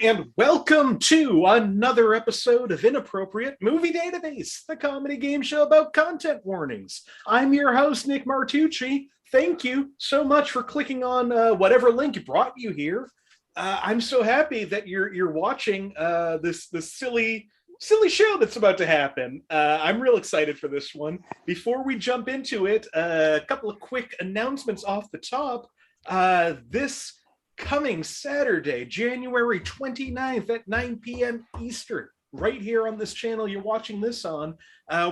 and welcome to another episode of Inappropriate Movie Database, the comedy game show about content warnings. I'm your host, Nick Martucci. Thank you so much for clicking on whatever link brought you here. I'm so happy that you're watching this silly show that's about to happen. I'm real excited for this one. Before we jump into it, a couple of quick announcements off the top. This coming Saturday, January 29th at 9 p.m. Eastern, right here on this channel you're watching this on,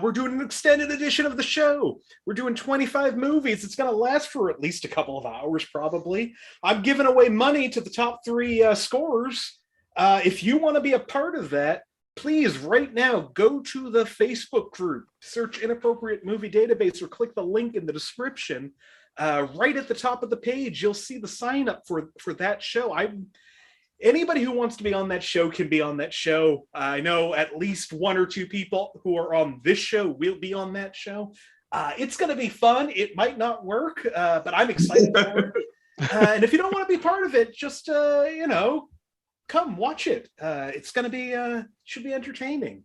we're doing an extended edition of the show. We're doing 25 movies. It's going to last for at least a couple of hours, probably. I'm giving away money to the top three scorers. If you want to be a part of that, please, right now, go to the Facebook group, search Inappropriate Movie Database, or click the link in the description. Right at the top of the page, you'll see the sign up for that show. Anybody who wants to be on that show can be on that show. I know at least one or two people who are on this show will be on that show. It's going to be fun. It might not work, but I'm excited for it. And if you don't want to be part of it, just come watch it. It's going to be should be entertaining.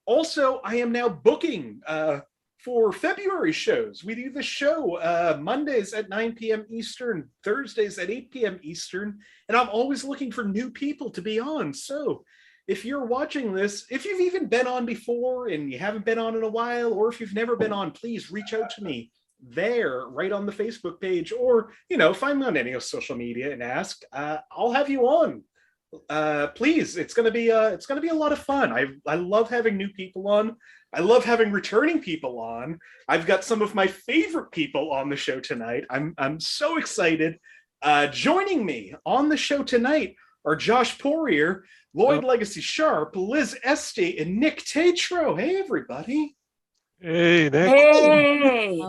Also, I am now booking for February shows. We do the show Mondays at 9 p.m. Eastern, Thursdays at 8 p.m. Eastern, and I'm always looking for new people to be on. So if you're watching this, if you've even been on before and you haven't been on in a while, or if you've never been on, please reach out to me there, right on the Facebook page, or, find me on any social media and ask. I'll have you on. Please, it's gonna be a lot of fun. I love having new people on. I love having returning people on. I've got some of my favorite people on the show tonight. I'm so excited. Joining me on the show tonight are Josh Poirier, Lloyd Legacy Sharp, Liz Estey, and Nikk Tetreault. Hey, everybody. Hey, Nick. Hey.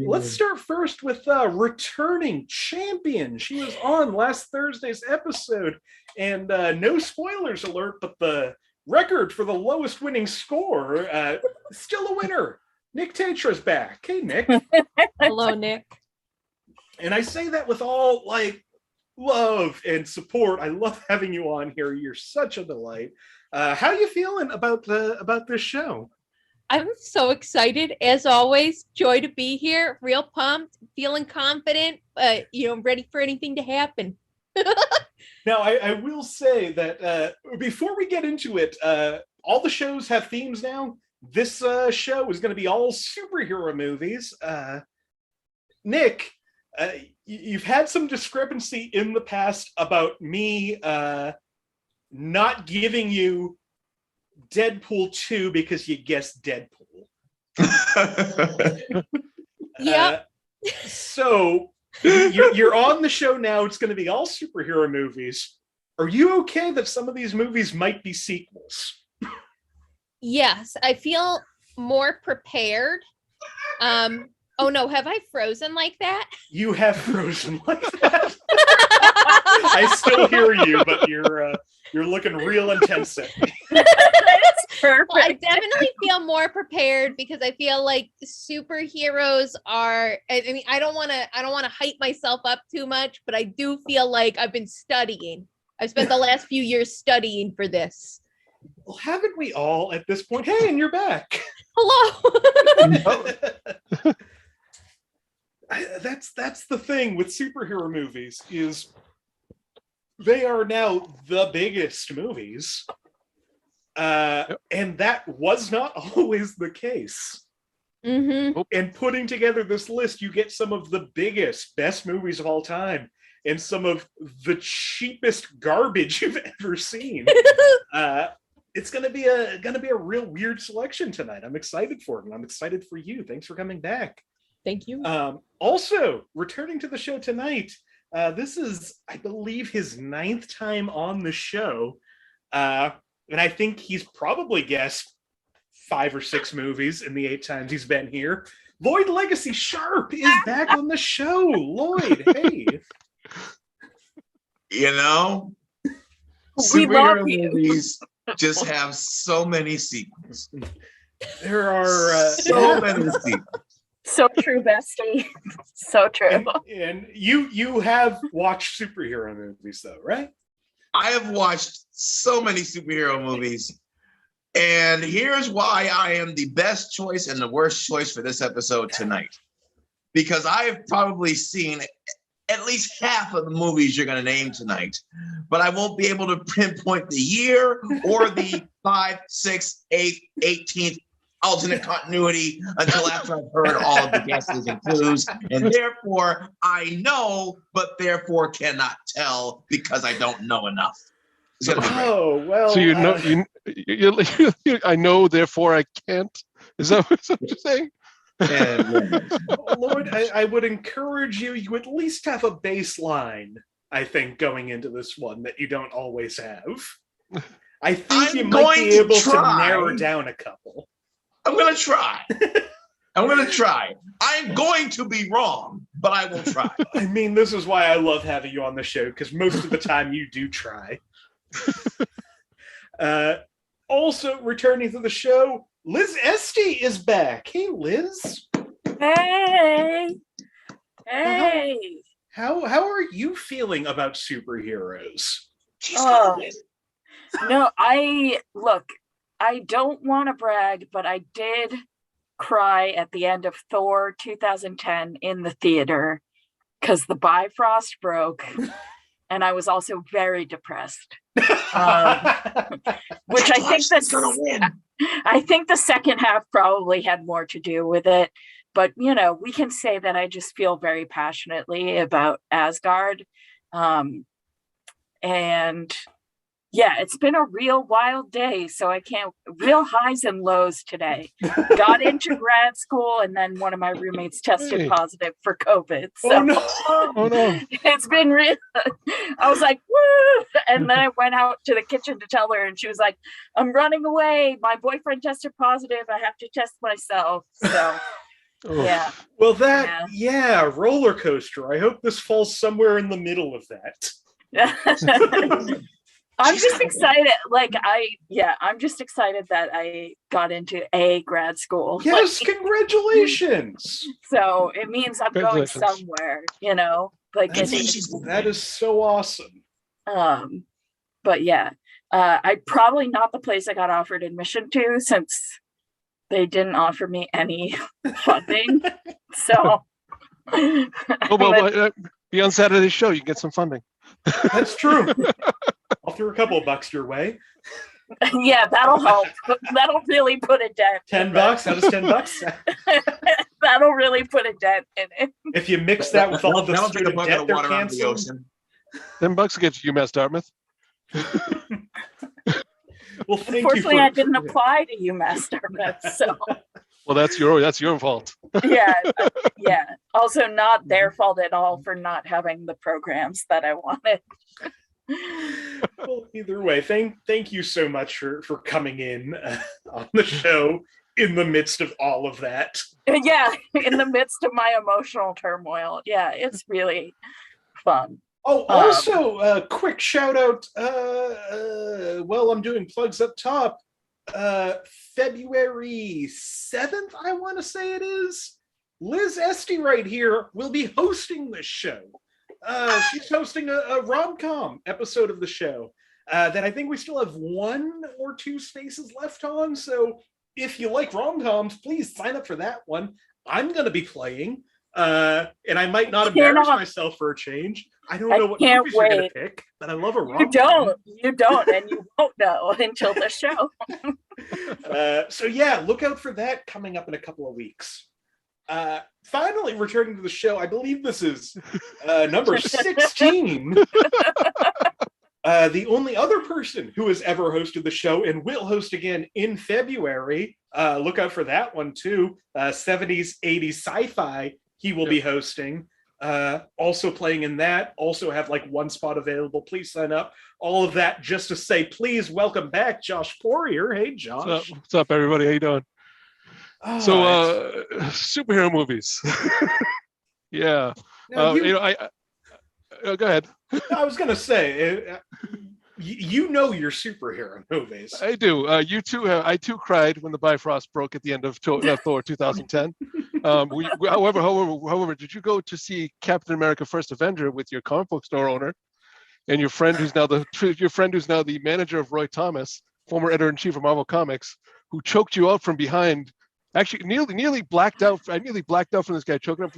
Let's start first with returning champion. She was on last Thursday's episode, and no spoilers alert, but the record for the lowest winning score, still a winner. Nikk Tetreault's back. Hey, Nick. Hello, Nick. And I say that with all love and support. I love having you on here. You're such a delight. How are you feeling about this show? I'm so excited, as always. Joy to be here. Real pumped, feeling confident, ready for anything to happen. Now, I will say that before we get into it, all the shows have themes now. This show is going to be all superhero movies. Nick, you've had some discrepancy in the past about me not giving you Deadpool 2 because you guessed Deadpool. Yeah. So you're on the show now. It's going to be all superhero movies. Are you okay that some of these movies might be sequels? Yes, I feel more prepared. Oh no, have I frozen like that? You have frozen like that. I still hear you, but you're looking real intense at me. That's perfect. Well, I definitely feel more prepared because I feel like superheroes are. I mean, I don't want to hype myself up too much, but I do feel like I've been studying. I've spent the last few years studying for this. Well, haven't we all at this point? Hey, and you're back. Hello. That's the thing with superhero movies is they are now the biggest movies, and that was not always the case. Mm-hmm. And putting together this list, you get some of the biggest, best movies of all time, and some of the cheapest garbage you've ever seen. It's gonna be a real weird selection tonight. I'm excited for it, and I'm excited for you. Thanks for coming back. Thank you. Also, returning to the show tonight, this is, I believe, his 9th time on the show. And I think he's probably guessed 5 or 6 movies in the 8 times he's been here. Lloyd Legacy Sharp is back on the show. Lloyd, hey. Superhero movies just have so many sequels. There are so many sequels. So true, bestie. So true. And you have watched superhero movies, though, right? I have watched so many superhero movies, and here's why I am the best choice and the worst choice for this episode tonight. Because I have probably seen at least half of the movies you're going to name tonight, but I won't be able to pinpoint the year or the 5, 6, 8, 18th alternate continuity until after I've heard all of the guesses and clues, and therefore I know, but therefore cannot tell because I don't know enough. Oh, well. So I know, therefore I can't. Is that what you're saying? Lloyd, I would encourage you at least have a baseline, I think, going into this one that you don't always have. I think you might be able to narrow down a couple. I'm going to try. I'm going to try. I'm going to be wrong, but I will try. I mean, this is why I love having you on the show, because most of the time you do try. Also, returning to the show, Liz Estey is back. Hey, Liz. Hey. How are you feeling about superheroes? No, I don't want to brag, but I did cry at the end of Thor 2010 in the theater because the Bifrost broke, and I was also very depressed. Which I think that's gonna win. I think the second half probably had more to do with it, but we can say that I just feel very passionately about Asgard, and yeah, it's been a real wild day. So real highs and lows today. Got into grad school, and then one of my roommates tested positive for COVID. So Oh no. It's been real. I was like, woo! And then I went out to the kitchen to tell her, and she was like, I'm running away. My boyfriend tested positive. I have to test myself. So yeah. Well, roller coaster. I hope this falls somewhere in the middle of that. I'm just excited. I'm just excited that I got into a grad school. Yes, congratulations. So it means I'm going somewhere, That is so awesome. But yeah, I probably not the place I got offered admission to, since they didn't offer me any funding. So be on Saturday's show. You can get some funding. That's true. I'll throw a couple of bucks your way. Yeah, that'll help. That'll really put a dent. $10? That is $10. That'll really put a dent in it. If you mix that with all the student debt they're canceling. $10 to get you UMass Dartmouth. Well, unfortunately, I didn't apply to UMass Dartmouth, so. Well, that's your fault. Yeah. Also, not their fault at all for not having the programs that I wanted. Well, either way, thank you so much for coming in on the show in the midst of all of that. Yeah, in the midst of my emotional turmoil. Yeah, it's really fun. Oh, also, a quick shout out. I'm doing plugs up top. February 7th, I want to say it is. Liz Estey right here will be hosting this show. She's hosting a rom-com episode of the show that I think we still have 1 or 2 spaces left on. So if you like rom-coms, please sign up for that one. I'm going to be playing, and I might not embarrass myself for a change. I don't know what movies you're going to pick, but I love a rom-com. You don't, and you won't know until the show. So yeah, look out for that coming up in a couple of weeks. Finally returning to the show, I believe this is number 16. The only other person who has ever hosted the show and will host again in February. Look out for that one too. 70s, 80s sci-fi he will be hosting. Also playing in that. Also have 1 spot available. Please sign up. All of that just to say, please welcome back Josh Poirier. Hey, Josh. What's up, everybody? How you doing? Superhero movies. Yeah. Now, go ahead. I was gonna say, you know your superhero movies. I do. I too cried when the Bifrost broke at the end of Thor 2010. However, did you go to see Captain America: First Avenger with your comic book store owner? and your friend who's now the manager of Roy Thomas, former editor-in-chief of Marvel Comics, who choked you out from behind. Actually, nearly blacked out. I nearly blacked out from this guy choking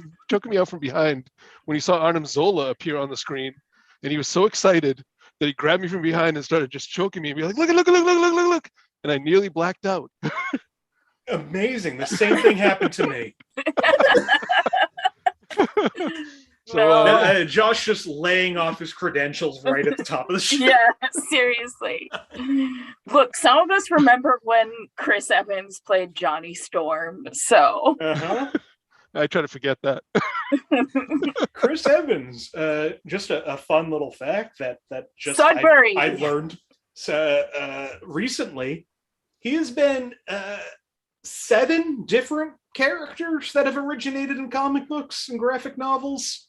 me out from behind when he saw Arnim Zola appear on the screen, and he was so excited that he grabbed me from behind and started just choking me and be like, look, and I nearly blacked out. Amazing. The same thing happened to me. So Josh just laying off his credentials right at the top of the show. Yeah, seriously. Look, some of us remember when Chris Evans played Johnny Storm, so. I try to forget that. Chris Evans, just a fun little fact that just Sudbury. I learned recently. He has been 7 different characters that have originated in comic books and graphic novels.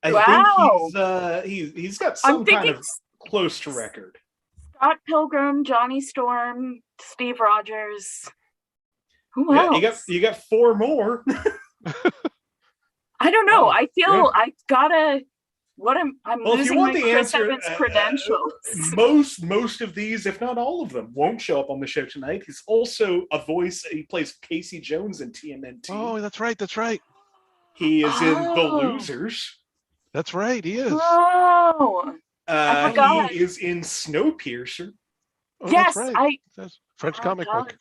I think he's got some kind of close to record. Scott Pilgrim, Johnny Storm, Steve Rogers. Who else? You got 4 more. I don't know. I feel I gotta. I'm losing my Chris Evans credentials. Most of these, if not all of them, won't show up on the show tonight. He's also a voice. He plays Casey Jones in TMNT. Oh, that's right. He is in The Losers. That's right. He is. Oh, I forgot. He is in Snowpiercer. Oh, yes, that's right. That's French comic book.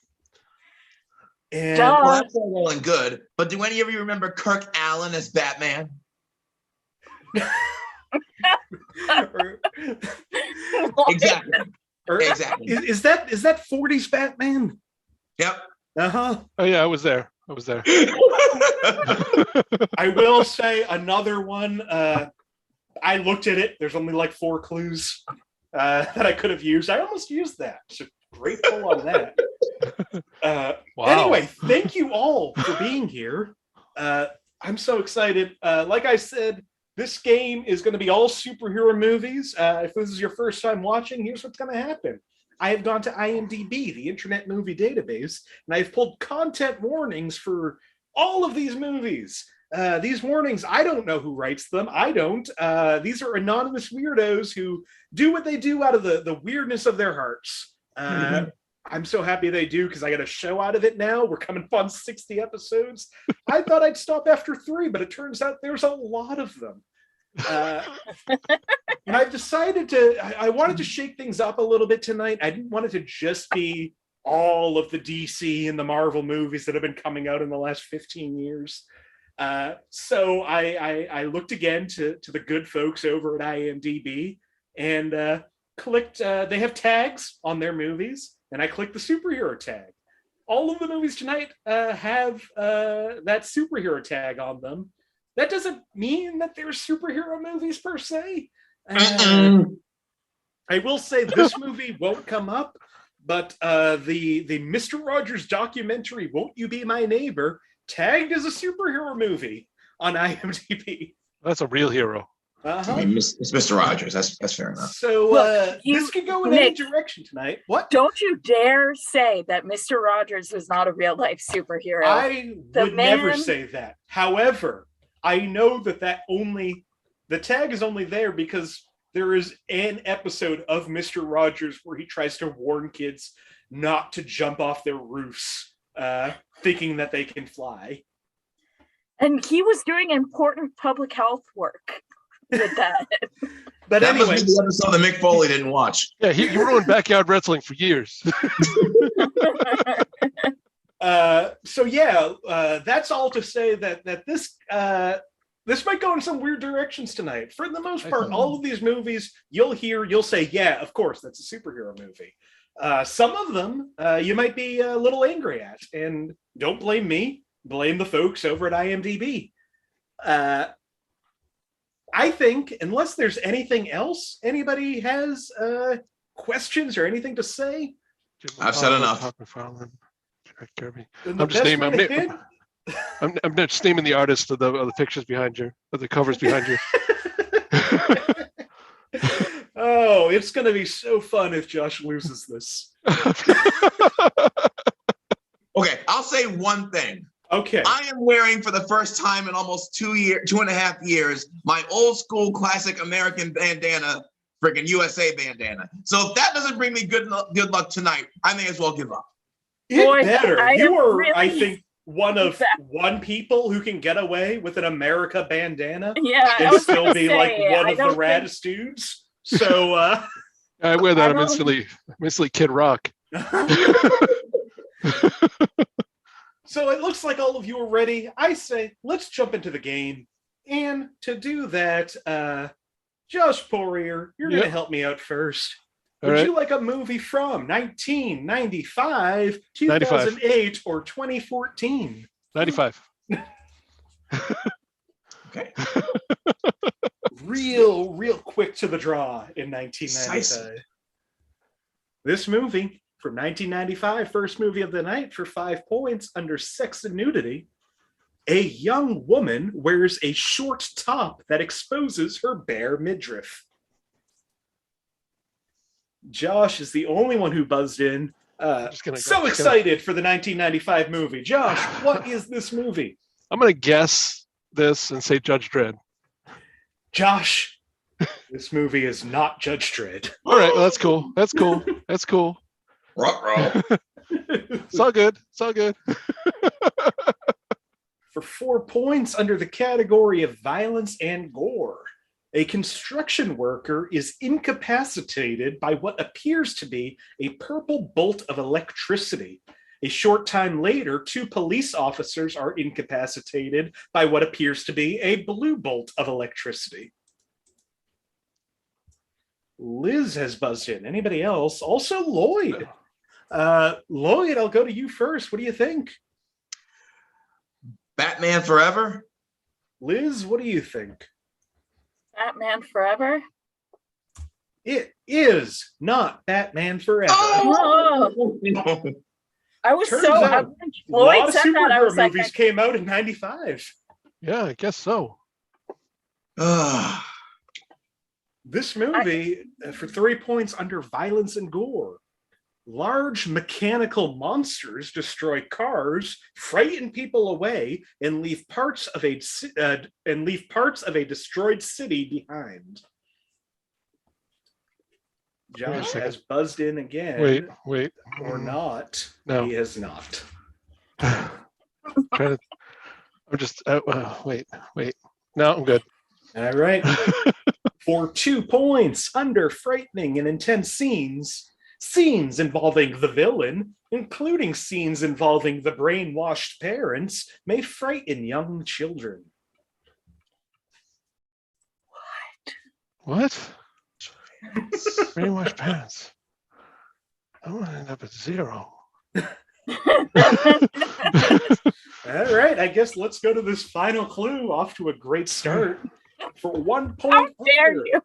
And well, that's all well and good, but do any of you remember Kirk Allen as Batman? Exactly. Exactly. Is that 40s Batman? Yep. Oh yeah, I was there. I will say another one. I looked at it. There's only like 4 clues that I could have used. I almost used that. So grateful on that. Wow. Anyway, thank you all for being here. I'm so excited. Like I said, this game is going to be all superhero movies. If this is your first time watching, here's what's going to happen. I have gone to IMDb, the Internet Movie Database, and I've pulled content warnings for all of these movies. These warnings, I don't know who writes them. I don't. These are anonymous weirdos who do what they do out of the weirdness of their hearts. I'm so happy they do because I got a show out of it now. We're coming up on 60 episodes. I thought I'd stop after 3, but it turns out there's a lot of them. And I've decided I wanted to shake things up a little bit tonight. I didn't want it to just be all of the DC and the Marvel movies that have been coming out in the last 15 years. So I looked again to the good folks over at IMDb and clicked, they have tags on their movies, and I clicked the superhero tag. All of the movies tonight have that superhero tag on them. That doesn't mean that they're superhero movies per se. I will say this movie won't come up, but the Mr. Rogers documentary, Won't You Be My Neighbor, tagged as a superhero movie on IMDb. That's a real hero. It's Mr. Rogers. That's fair enough. So this could go in any direction tonight. What? Don't you dare say that Mr. Rogers was not a real life superhero. I would never say that. However, I know that the tag is only there because there is an episode of Mr. Rogers where he tries to warn kids not to jump off their roofs, thinking that they can fly. And he was doing important public health work with that. But that anyway, must be the episode that Mick Foley didn't watch. Yeah, he ruined backyard wrestling for years. So yeah, that's all to say that this might go in some weird directions tonight. For the most part, all of these movies you'll say, yeah, of course, that's a superhero movie. Some of them you might be a little angry at, and don't blame me, blame the folks over at IMDb. I think, unless there's anything else anybody has questions or anything to say, I've said enough. I'm just naming the artist of the pictures behind you, of the covers behind you. Oh, it's going to be so fun if Josh loses this. Okay, I'll say one thing. Okay. I am wearing for the first time in almost 2.5 years, my old school classic American bandana, freaking USA bandana. So if that doesn't bring me good luck tonight, I may as well give up. It better. You are, really I think, one people who can get away with an America bandana and still be like one of the raddest dudes. So I wear that. I'm instantly Kid Rock. So it looks like all of you are ready. I say, let's jump into the game. And to do that, Josh Poirier, you're going to help me out first. Would you like a movie from 1995, 2008, or 2014? 95. Okay. Real quick to the draw in 1995. This movie from 1995, first movie of the night for 5 points under sex and nudity. A young woman wears a short top that exposes her bare midriff. Josh is the only one who buzzed in. Excited for the 1995 movie. Josh, what is this movie? I'm going to guess this and say Judge Dredd. Josh, this movie is not Judge Dredd. All right, well, that's cool. That's cool. That's cool. It's all good. It's all good. For 4 points under the category of violence and gore, a construction worker is incapacitated by what appears to be a purple bolt of electricity. A short time later, 2 police officers are incapacitated by what appears to be a blue bolt of electricity. Liz has buzzed in. Anybody else? Also Lloyd. Lloyd, I'll go to you first. What do you think? Batman Forever? Liz, what do you think? Batman Forever? It is not Batman Forever. Oh! I was Turns so out, when a lot of said that, I superhero was like, movies came out in 95. Yeah, I guess so. This movie, for 3 points under violence and gore. Large mechanical monsters destroy cars, frighten people away, and leave parts of a destroyed city behind. Josh has buzzed in again. Wait. Or not. No. He has not. Wait. No, I'm good. All right. For 2 points under frightening and intense scenes involving the villain, including scenes involving the brainwashed parents, may frighten young children. What? Brainwashed parents. I want to end up at 0. All right, I guess let's go to this final clue. Off to a great start. For 1 point. How dare you?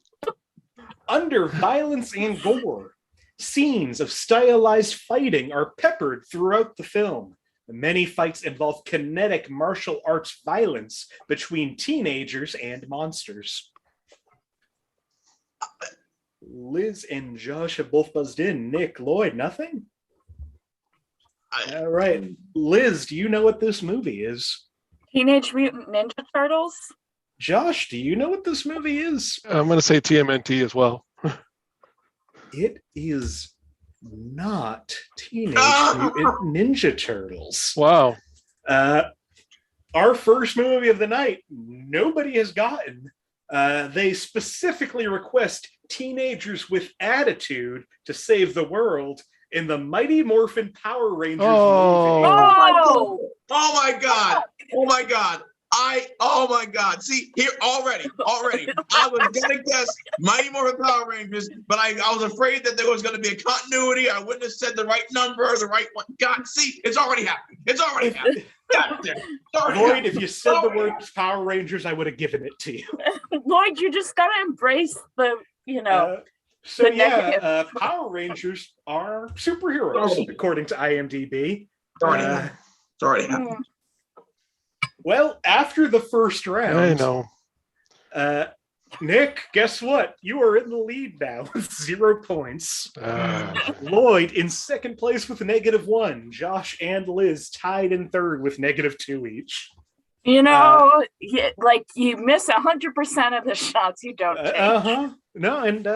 Under violence and gore, scenes of stylized fighting are peppered throughout the film. Many fights involve kinetic martial arts violence between teenagers and monsters. Liz and Josh have both buzzed in. Nick, Lloyd, nothing? All right. Liz, do you know what this movie is? Teenage Mutant Ninja Turtles? Josh, do you know what this movie is? I'm going to say TMNT as well. It is not Teenage Mutant Ninja Turtles. Wow. Our first movie of the night, nobody has gotten. They specifically request teenagers with attitude to save the world in the Mighty Morphin Power Rangers movie. Oh my God. Oh my God. See, here already. I was gonna guess Mighty Morphin Power Rangers, but I was afraid that there was gonna be a continuity. I wouldn't have said the right number or the right one. God, see, it's already happening. God damn it. Lloyd, if you said the word Power Rangers, I would have given it to you. Lloyd, you just gotta embrace the, Power Rangers are superheroes, according to IMDb. It's already happened. Well, after the first round, I know. Nick, guess what? You are in the lead now with 0 points. Lloyd in second place with -1. Josh and Liz tied in third with -2 each. You miss 100% of the shots you don't take. No, and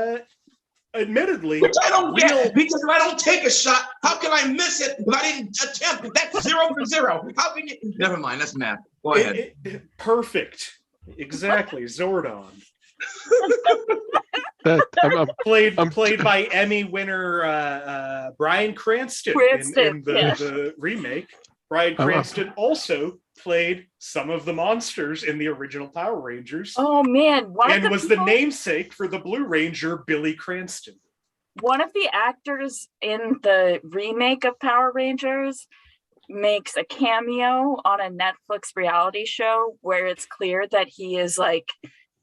admittedly, which I don't get, because if I don't take a shot, how can I miss it if I didn't attempt? That's 0 for 0. How can you? Never mind, that's math. Go ahead. Perfect. Exactly. Zordon. Played by Emmy winner Bryan Cranston in the remake. Bryan Cranston also played some of the monsters in the original Power Rangers. Oh man! And was the namesake for the Blue Ranger, Billy Cranston. One of the actors in the remake of Power Rangers makes a cameo on a Netflix reality show where it's clear that he is like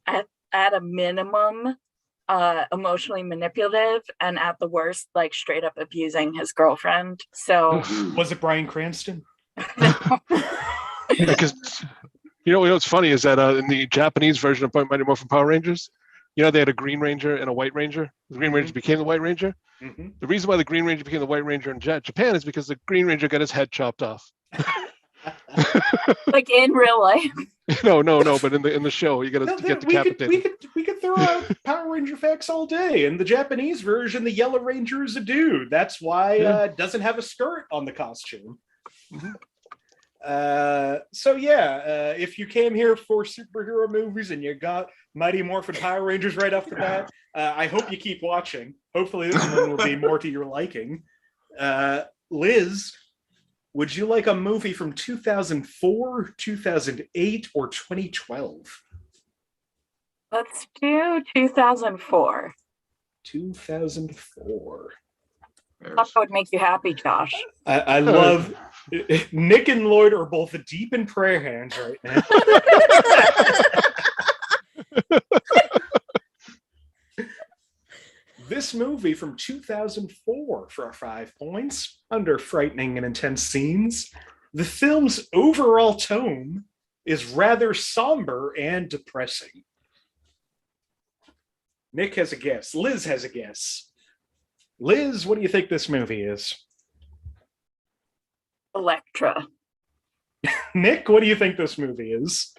at a minimum emotionally manipulative, and at the worst like straight up abusing his girlfriend. So was it Bryan Cranston? Because what's funny is that in the Japanese version of Mighty Morphin Power Rangers, they had a Green Ranger and a White Ranger. The Green Ranger became the White Ranger. Mm-hmm. The reason why the Green Ranger became the White Ranger in Japan is because the Green Ranger got his head chopped off. Like in real life? No, but in the show you get decapitated. We could throw out Power Ranger facts all day. In the Japanese version, the Yellow Ranger is a dude. That's why it doesn't have a skirt on the costume. Mm-hmm. If you came here for superhero movies and you got Mighty Morphin Power Rangers right off the bat, I hope you keep watching. Hopefully this one will be more to your liking. Liz, would you like a movie from 2004, 2008, or 2012? Let's do 2004. 2004. That would make you happy, Josh. I love Nick and Lloyd are both deep in prayer hands right now. This movie from 2004 for 5 points, under frightening and intense scenes. The film's overall tone is rather somber and depressing. Nick has a guess. Liz has a guess. Liz, what do you think this movie is? Elektra. Nick, what do you think this movie is?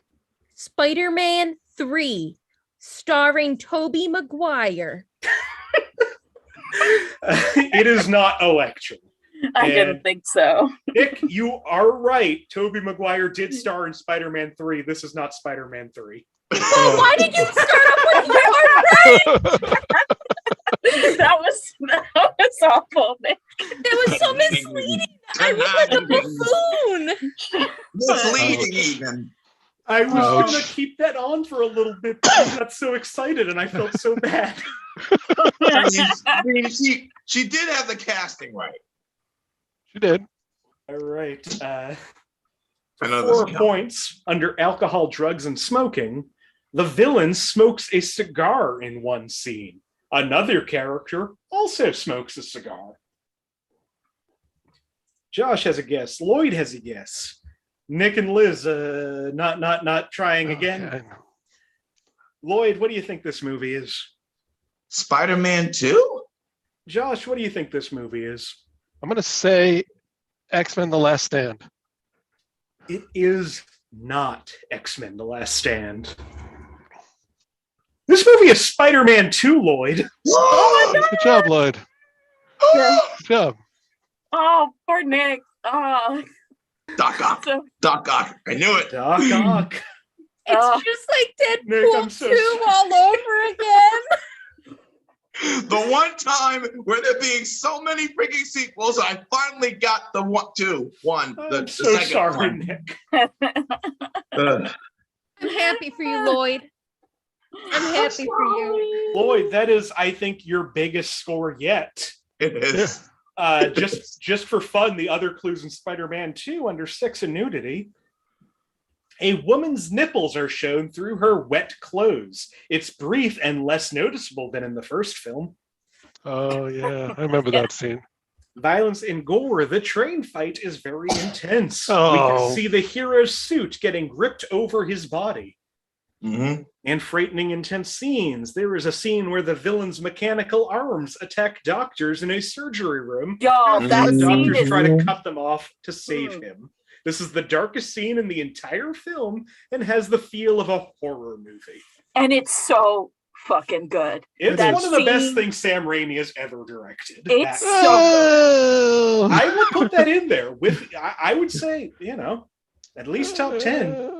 Spider-Man 3, starring Tobey Maguire. It is not Elektra. I didn't think so. Nick, you are right. Tobey Maguire did star in Spider-Man 3. This is not Spider-Man 3. Oh, why did you start up with you are right? That was awful, Nick. That was so misleading. I look like a buffoon. Misleading even. I was going to keep that on for a little bit, but I got so excited and I felt so bad. She did have the casting right. She did. All right. 4 points under alcohol, drugs, and smoking. The villain smokes a cigar in one scene. Another character also smokes a cigar. Josh has a guess. Lloyd has a guess. Nick and Liz, not trying again. Okay. Lloyd, what do you think this movie is? Spider-Man 2? Josh, what do you think this movie is? I'm going to say X-Men: The Last Stand. It is not X-Men: The Last Stand. This movie is Spider-Man 2, Lloyd. Oh my God. Good job, Lloyd. Good job. Oh, poor Nick. Oh. Doc Ock. I knew it. Doc Ock. It's just like Nick, Deadpool 2 all over again. The one time where there being so many freaking sequels, I finally got the one. I'm the so second sorry, one. Nick. I'm happy for you, Lloyd. I'm happy for you. Lloyd, that is, I think, your biggest score yet. It is. Just for fun, the other clues in Spider-Man 2 under sex and nudity. A woman's nipples are shown through her wet clothes. It's brief and less noticeable than in the first film. Oh, yeah. I remember that scene. Violence and gore. The train fight is very intense. Oh. We can see the hero's suit getting ripped over his body. And frightening, intense scenes. There is a scene where the villain's mechanical arms attack doctors in a surgery room. Y'all, that The scene doctors is try to cut them off to save him. This is the darkest scene in the entire film and has the feel of a horror movie. And it's so fucking good. It's one of the best things Sam Raimi has ever directed. It's so good. I will put that in there with, I would say, at least top 10.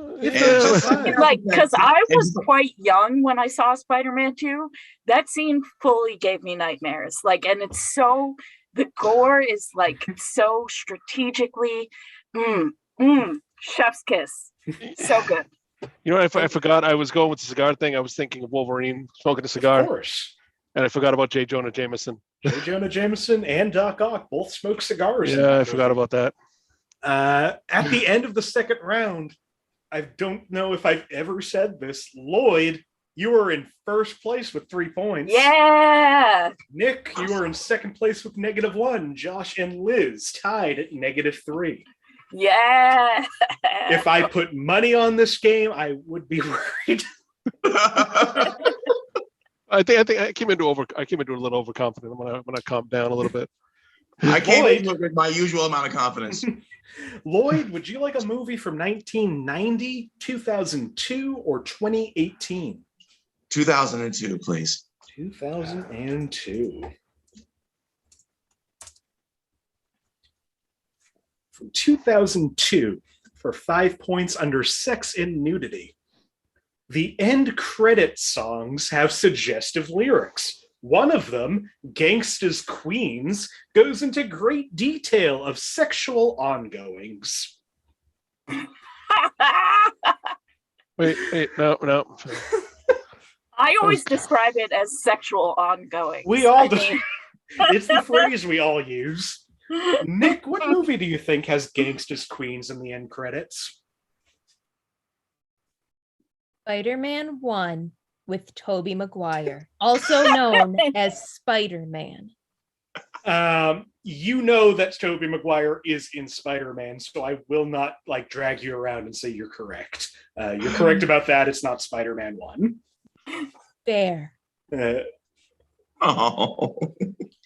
Like, because I was quite young when I saw Spider-Man 2. That scene fully gave me nightmares. Like, and it's so, the gore is like so strategically, chef's kiss. So good. You know, I forgot I was going with the cigar thing. I was thinking of Wolverine smoking a cigar. Of course. And I forgot about J. Jonah Jameson. J. Jonah Jameson and Doc Ock both smoke cigars. Yeah, I forgot about that. At the end of the second round, I don't know if I've ever said this, Lloyd, you are in first place with 3 points. Yeah. Nick, you are in second place with -1. Josh and Liz tied at -3. Yeah. If I put money on this game, I would be worried. I think I came into a little overconfident. I'm gonna calm down a little bit. I came in with my usual amount of confidence. Lloyd, would you like a movie from 1990, 2002, or 2018? 2002, please. 2002. From 2002, for 5 points under sex and nudity. The end credit songs have suggestive lyrics. One of them, Gangsta's Queens, goes into great detail of sexual ongoings. Wait, no. I always describe it as sexual ongoing. We all do. It's the phrase we all use. Nick, what movie do you think has Gangsta's Queens in the end credits? Spider-Man 1 with Tobey Maguire, also known as Spider-Man. You know that Tobey Maguire is in Spider-Man, so I will not drag you around and say you're correct. You're correct about that. It's not Spider-Man 1. Fair.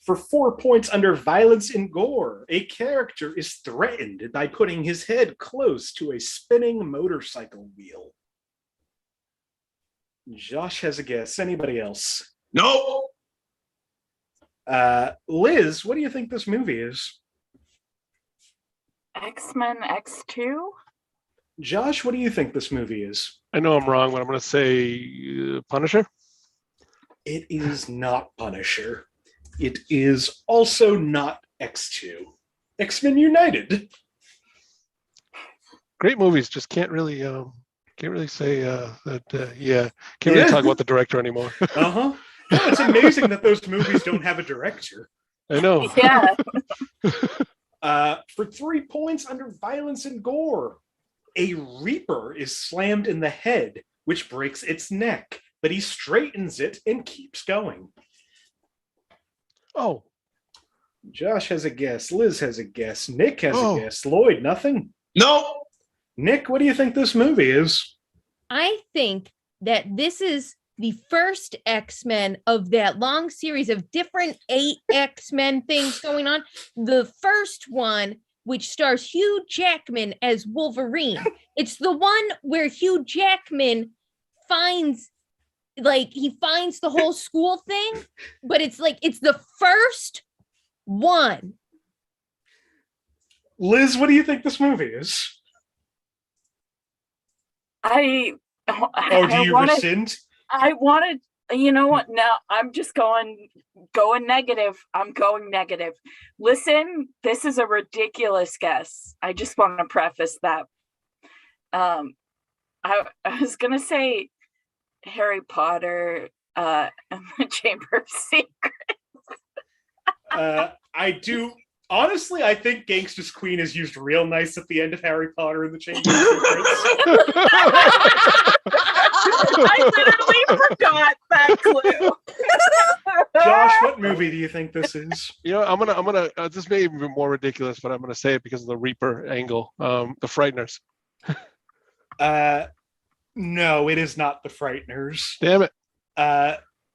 For 4 points under violence and gore, a character is threatened by putting his head close to a spinning motorcycle wheel. Josh has a guess. Anybody else? No. Liz, what do you think this movie is? X-Men X2? Josh, what do you think this movie is? I know I'm wrong, but I'm going to say Punisher. It is not Punisher. It is also not X2. X-Men United. Great movies, just can't really say that. Can't really talk about the director anymore. Uh-huh. No, it's amazing that those movies don't have a director. I know. Yeah. For 3 points under violence and gore, a Reaper is slammed in the head, which breaks its neck, but he straightens it and keeps going. Oh. Josh has a guess. Liz has a guess. Nick has a guess. Lloyd, nothing? No. Nick, what do you think this movie is? I think that this is the first X-Men of that long series of different 8 X-Men things going on. The first one, which stars Hugh Jackman as Wolverine. It's the one where Hugh Jackman finds the whole school thing, but it's the first one. Liz, what do you think this movie is? Do you rescind? I wanted, you know what? No, I'm just going negative. I'm going negative. Listen, this is a ridiculous guess. I just want to preface that. I was gonna say Harry Potter and the Chamber of Secrets. I do. Honestly, I think Gangsta's Queen is used real nice at the end of Harry Potter and the Chamber of Secrets. I literally forgot that clue. Josh, what movie do you think this is? You know, I'm gonna. This may even be more ridiculous, but I'm gonna say it because of the Reaper angle. The Frighteners. No, it is not The Frighteners. Damn it.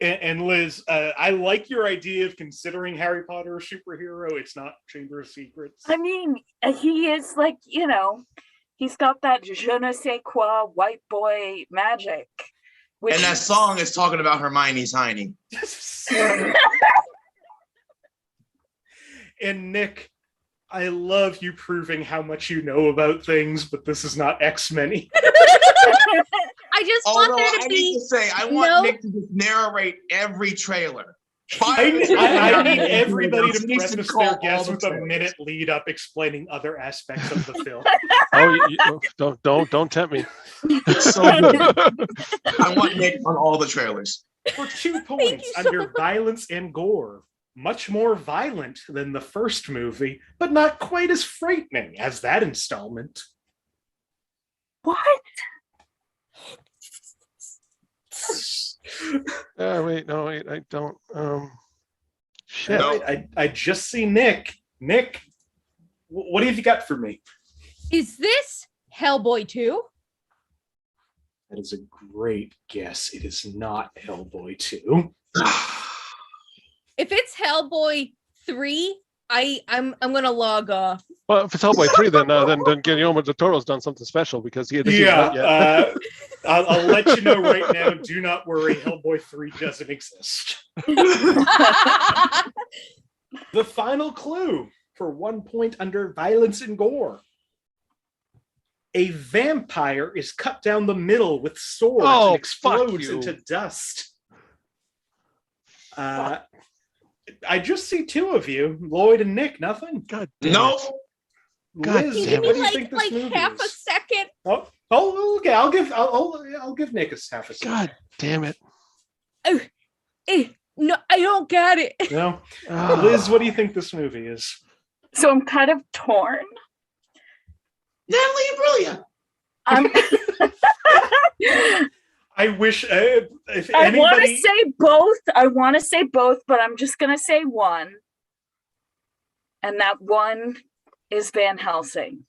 And Liz, I like your idea of considering Harry Potter a superhero. It's not Chamber of Secrets. I mean, he is like, he's got that je ne sais quoi white boy magic. And that song is talking about Hermione's Heine. And Nick, I love you proving how much you know about things, but this is not X-Men. I just want there to be. I want Nick to just narrate every trailer. I need everybody to preface their guess with a minute lead up explaining other aspects of the film. Don't tempt me. So I want Nick on all the trailers. For 2 points under violence and gore. Much more violent than the first movie, but not quite as frightening as that installment. What? Wait, I don't. Shit. No. I just see Nick. Nick, what have you got for me? Is this Hellboy 2? That is a great guess. It is not Hellboy 2. If it's Hellboy 3, I'm gonna log off. Well, if it's Hellboy 3, then Guillermo del Toro's done something special because he hasn't yet. I'll let you know right now. Do not worry, Hellboy 3 doesn't exist. The final clue for 1 point under violence and gore. A vampire is cut down the middle with swords and explodes into dust. I just see 2 of you, Lloyd and Nick. Nothing. God. No. Liz, Give what me do you think this movie half is? a second. Okay. I'll give Nick a half a second. God damn it. No, I don't get it. No. Liz, what do you think this movie is? So I'm kind of torn. Natalie Imbruglia. I wish if I anybody... want to say both. I want to say both, but I'm just going to say one. And that one is Van Helsing.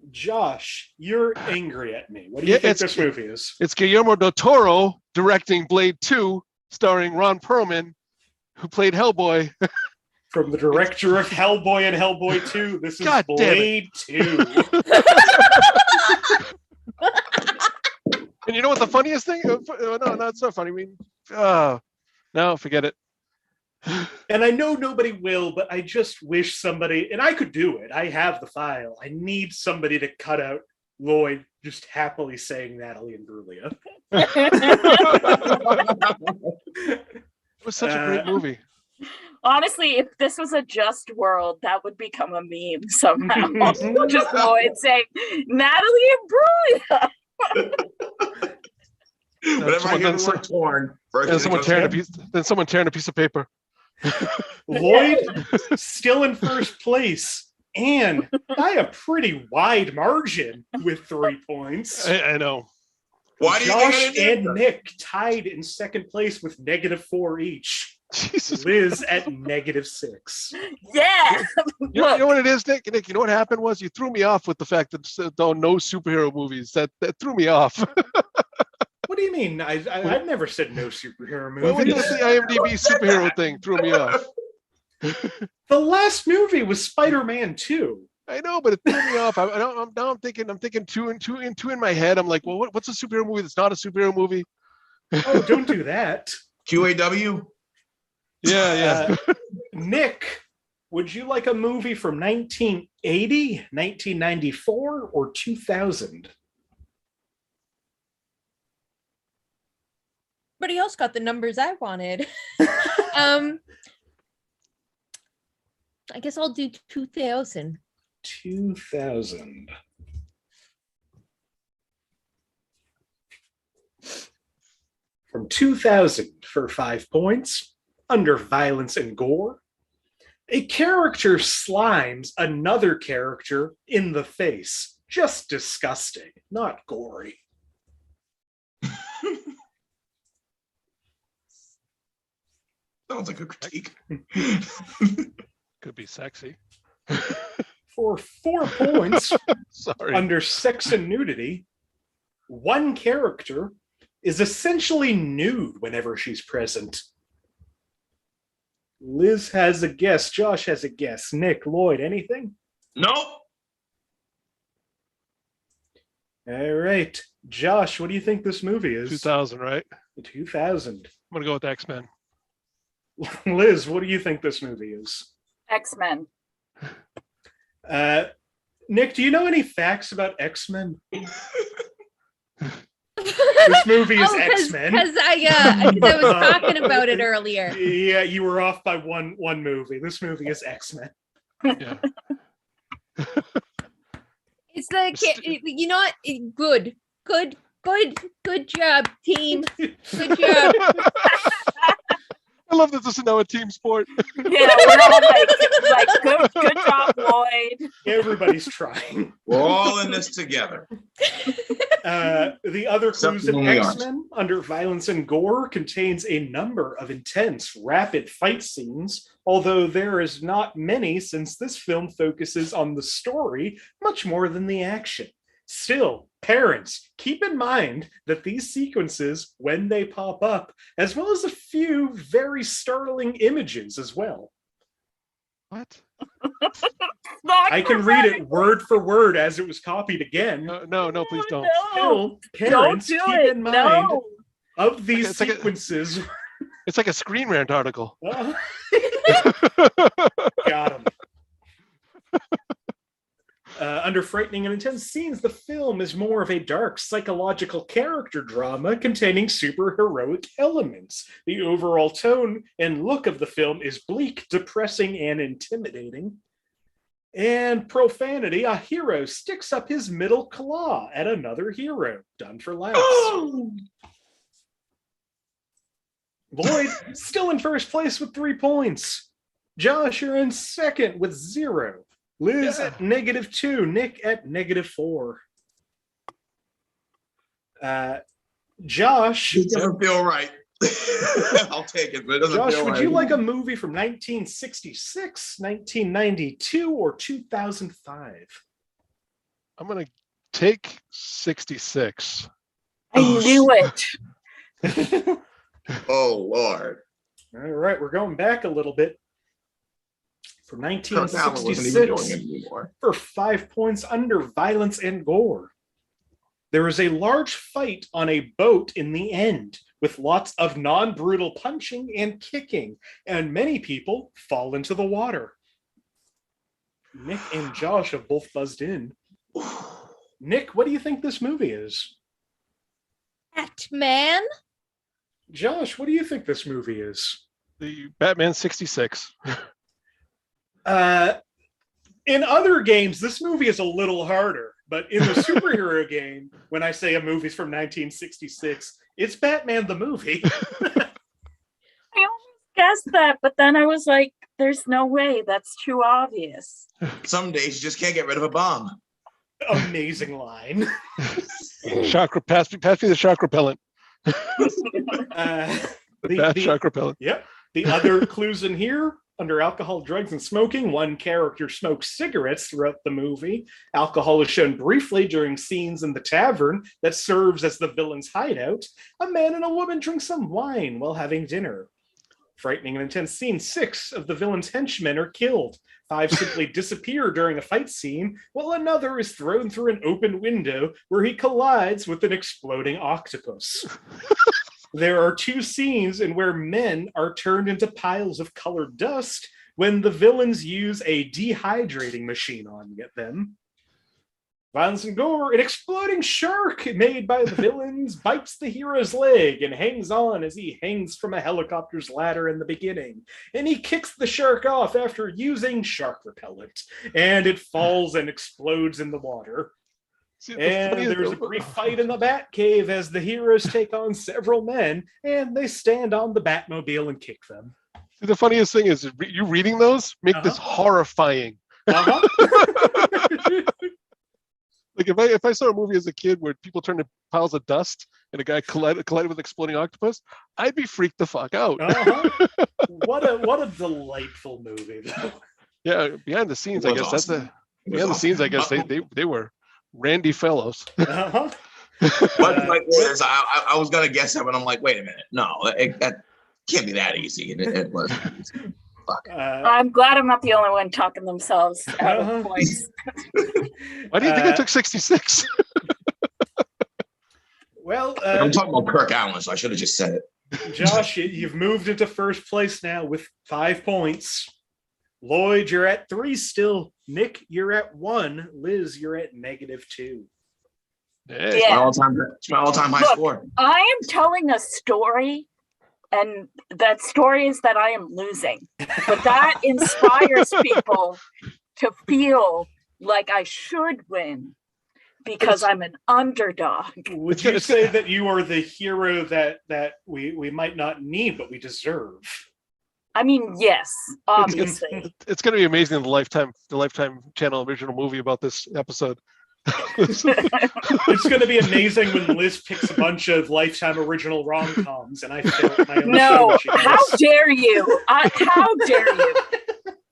Josh, you're angry at me. What do you think this movie is? It's Guillermo del Toro directing Blade 2, starring Ron Perlman, who played Hellboy. From the director of Hellboy and Hellboy 2, this is God Blade 2. And you know what the funniest thing? No, it's not funny. I mean, no, forget it. And I know nobody will, but I just wish somebody, and I could do it. I have the file. I need somebody to cut out Lloyd just happily saying Natalie Imbruglia. It was such a great movie. Honestly, if this was a Just World, that would become a meme somehow. Just Lloyd saying, Natalie Imbruglia. Whenever I hear the word torn, then someone tearing a piece of paper. Lloyd still in first place, and by a pretty wide margin with 3 points. I know. Why do you Josh and Nick tied in second place with -4 each. Jesus. Liz at -6. Yeah. You know what it is, Nick? Nick, you know what happened was you threw me off with the fact that no superhero movies. That threw me off. What do you mean? I've never said no superhero movies. Well, when you did the IMDb superhero thing, threw me off. The last movie was Spider-Man 2. I know, but it threw me off. I'm thinking two in my head. I'm like, well, what's a superhero movie that's not a superhero movie? Oh, don't do that. QAW? Yeah. Nick, would you like a movie from 1980, 1994, or 2000? Everybody else got the numbers I wanted. I guess I'll do 2000. 2000. From 2000 for 5 points, under violence and gore, a character slimes another character in the face. Just disgusting, not gory. Sounds like a critique. Could be sexy. For 4 points, Sorry. under sex and nudity, One character is essentially nude whenever she's present. Liz has a guess. Josh has a guess. Nick, Lloyd, anything? Nope. All right. Josh, what do you think this movie is? 2000, right? 2000. I'm gonna go with X-Men. Liz, what do you think this movie is? X-Men. Nick, do you know any facts about X-Men? This movie is X-Men. Because I was talking about it earlier. Yeah, you were off by one movie. This movie is X-Men. Yeah. It's you know what? Good job, team. Good job. I love that this is now a team sport. Yeah, we're all like good job, Lloyd. Everybody's trying. We're all in this together. The other clues in Something we X-Men under violence and gore contains a number of intense, rapid fight scenes, although there is not many since this film focuses on the story much more than the action. Still, parents, keep in mind that these sequences, when they pop up, as well as a few very startling images as well. What? I can read it word for word as it was copied again. No, please don't. Still, parents, keep in mind of these It's like sequences. It's like a Screen Rant article. Got him. Under frightening and intense scenes, the film is more of a dark psychological character drama containing superheroic elements. The overall tone and look of the film is bleak, depressing, and intimidating. And profanity, a hero sticks up his middle claw at another hero. Done for laughs. Lloyd still in first place with 3 points. Josh, you're in second with 0. Liz at -2. Nick at -4. Josh. It doesn't feel right. I'll take it, but it doesn't Josh, feel would right. you like a movie from 1966, 1992, or 2005? I'm gonna take 66. I knew it. Oh, Lord. All right, we're going back a little bit. From Kirk Allen wasn't even doing 1966 it anymore. for 5 points under violence and gore. There is a large fight on a boat in the end with lots of non-brutal punching and kicking, and many people fall into the water. Nick and Josh have both buzzed in. Nick, what do you think this movie is? Batman? Josh, what do you think this movie is? The Batman 66. In other games, this movie is a little harder, but in the superhero game, when I say a movie's from 1966, it's Batman the movie. I almost guessed that, but then I was like, there's no way. That's too obvious. Some days you just can't get rid of a bomb. Amazing line. Shock, pass me the shock repellent. The Shock repellent. Yep. The other clues in here, under alcohol, drugs, and smoking, one character smokes cigarettes throughout the movie. Alcohol is shown briefly during scenes in the tavern that serves as the villain's hideout. A man and a woman drink some wine while having dinner. Frightening and intense scene, 6 of the villain's henchmen are killed. 5 simply disappear during a fight scene, while another is thrown through an open window where he collides with an exploding octopus. There are 2 scenes in where men are turned into piles of colored dust when the villains use a dehydrating machine on them. Violence and gore, an exploding shark made by the villains bites the hero's leg and hangs on as he hangs from a helicopter's ladder in the beginning. And he kicks the shark off after using shark repellent, and it falls and explodes in the water. And there's a brief fight in the Batcave as the heroes take on several men, and they stand on the Batmobile and kick them. See, the funniest thing is you reading those make this horrifying. Like if I saw a movie as a kid where people turn to piles of dust and a guy collided with an exploding octopus, I'd be freaked the fuck out. What a delightful movie, though. Yeah, behind the scenes, I guess awesome. behind the scenes, I guess they were randy fellows. But like this, I was gonna guess that, but I'm like, wait a minute, no, that can't be that easy, and it was. Fuck. I'm glad I'm not the only one talking themselves out of points. Why do you think I took 66? Well, I'm talking about Kirk Allen, so I should have just said it. Josh, you've moved into first place now with 5 points. Lloyd, you're at 3 still. Nikk, you're at 1. Liz, you're at -2. It's my all-time high score. I am telling a story, and that story is that I am losing. But that inspires people to feel like I should win because I'm an underdog. Would you say that you are the hero that we might not need, but we deserve? I mean, yes, obviously. It's going to be amazing in the Lifetime Channel original movie about this episode. It's going to be amazing when Liz picks a bunch of Lifetime original rom-coms and I fail at my own No, show. how dare you? How dare you?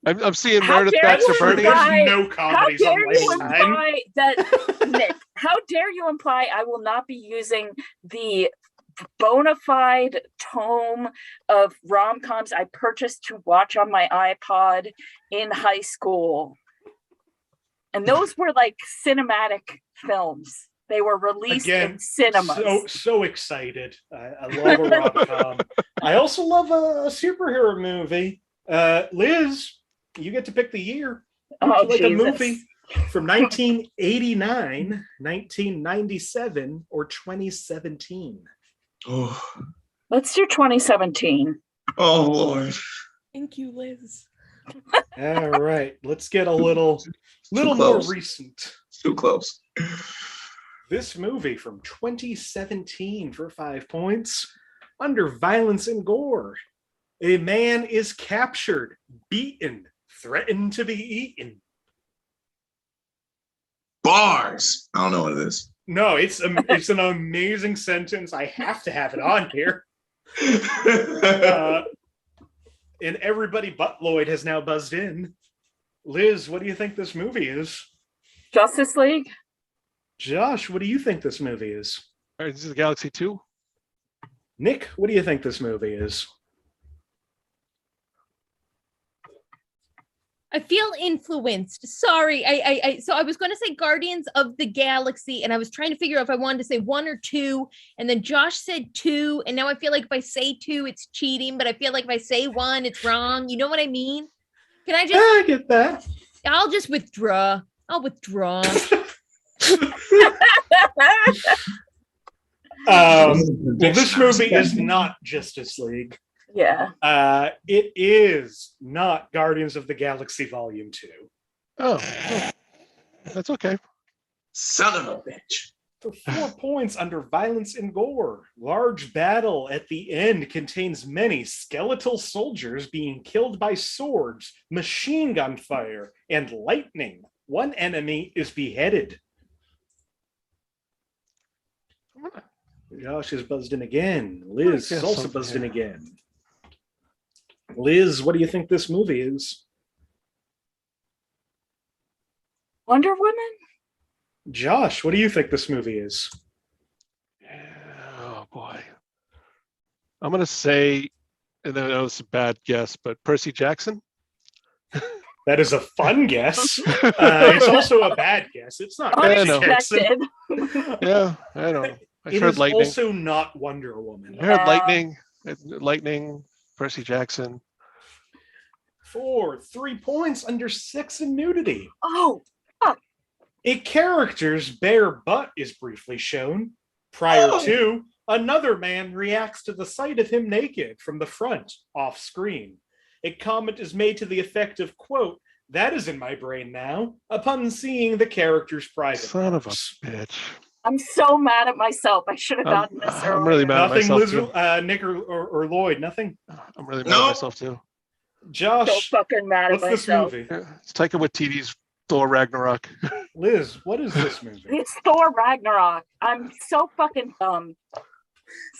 I'm seeing How Meredith dare Baxter you Bernie. imply- There's no How comedies on dare you Lifetime. imply that, Nikk, how dare you imply I will not be using the bona fide tome of rom-coms I purchased to watch on my iPod in high school? And those were like cinematic films. They were released Again, in cinemas. So excited. I love a rom-com. I also love a superhero movie. Liz, you get to pick the year. Oh, Like Jesus. a movie from 1989, 1997, or 2017. Oh, Let's do 2017. Lord. Thank you, Liz. All right, let's get a little more close. recent. Too close. This movie from 2017 for 5 points. Under violence and gore, a man is captured, beaten, threatened to be eaten. Bars. I don't know what it is. No, it's an amazing sentence. I have to have it on here. And everybody but Lloyd has now buzzed in. Liz, what do you think this movie is? Justice League? Josh, what do you think this movie is? All right, this is Galaxy 2. Nikk, what do you think this movie is? I feel influenced. Sorry. So I was going to say Guardians of the Galaxy, and I was trying to figure out if I wanted to say 1 or 2, and then Josh said 2, and now I feel like if I say 2, it's cheating, but I feel like if I say 1, it's wrong. You know what I mean? Can I just... I get that. I'll just withdraw. I'll withdraw. Well, this movie is not Justice League. Yeah. It is not Guardians of the Galaxy Volume 2. Oh, that's okay. Son of a bitch. For 4 points under violence and gore, large battle at the end contains many skeletal soldiers being killed by swords, machine gun fire, and lightning. One enemy is beheaded. Josh is buzzed in again. Liz is also buzzed in again. Liz, what do you think this movie is? Wonder Woman? Josh, what do you think this movie is? Oh boy. I'm gonna say, and I know it's a bad guess, but Percy Jackson. That is a fun guess. It's also a bad guess. It's not Percy Jackson. Unexpected. Yeah, I know. I It heard is lightning. also not Wonder Woman. I heard lightning. Percy Jackson. 4, 3 points under sex and nudity. Oh, A character's bare butt is briefly shown. Prior to, another man reacts to the sight of him naked from the front, off screen. A comment is made to the effect of, quote, "That is in my brain now," upon seeing the character's private Son of a parts. bitch. I'm so mad at myself. I should have gotten this earlier. I'm really mad at Nothing, myself Liz, too. Nick or Lloyd, nothing? I'm really mad at myself too. Josh, So fucking mad at what's this myself. movie? It's Taika Waititi's Thor Ragnarok. Liz, what is this movie? It's Thor Ragnarok. I'm so fucking dumb.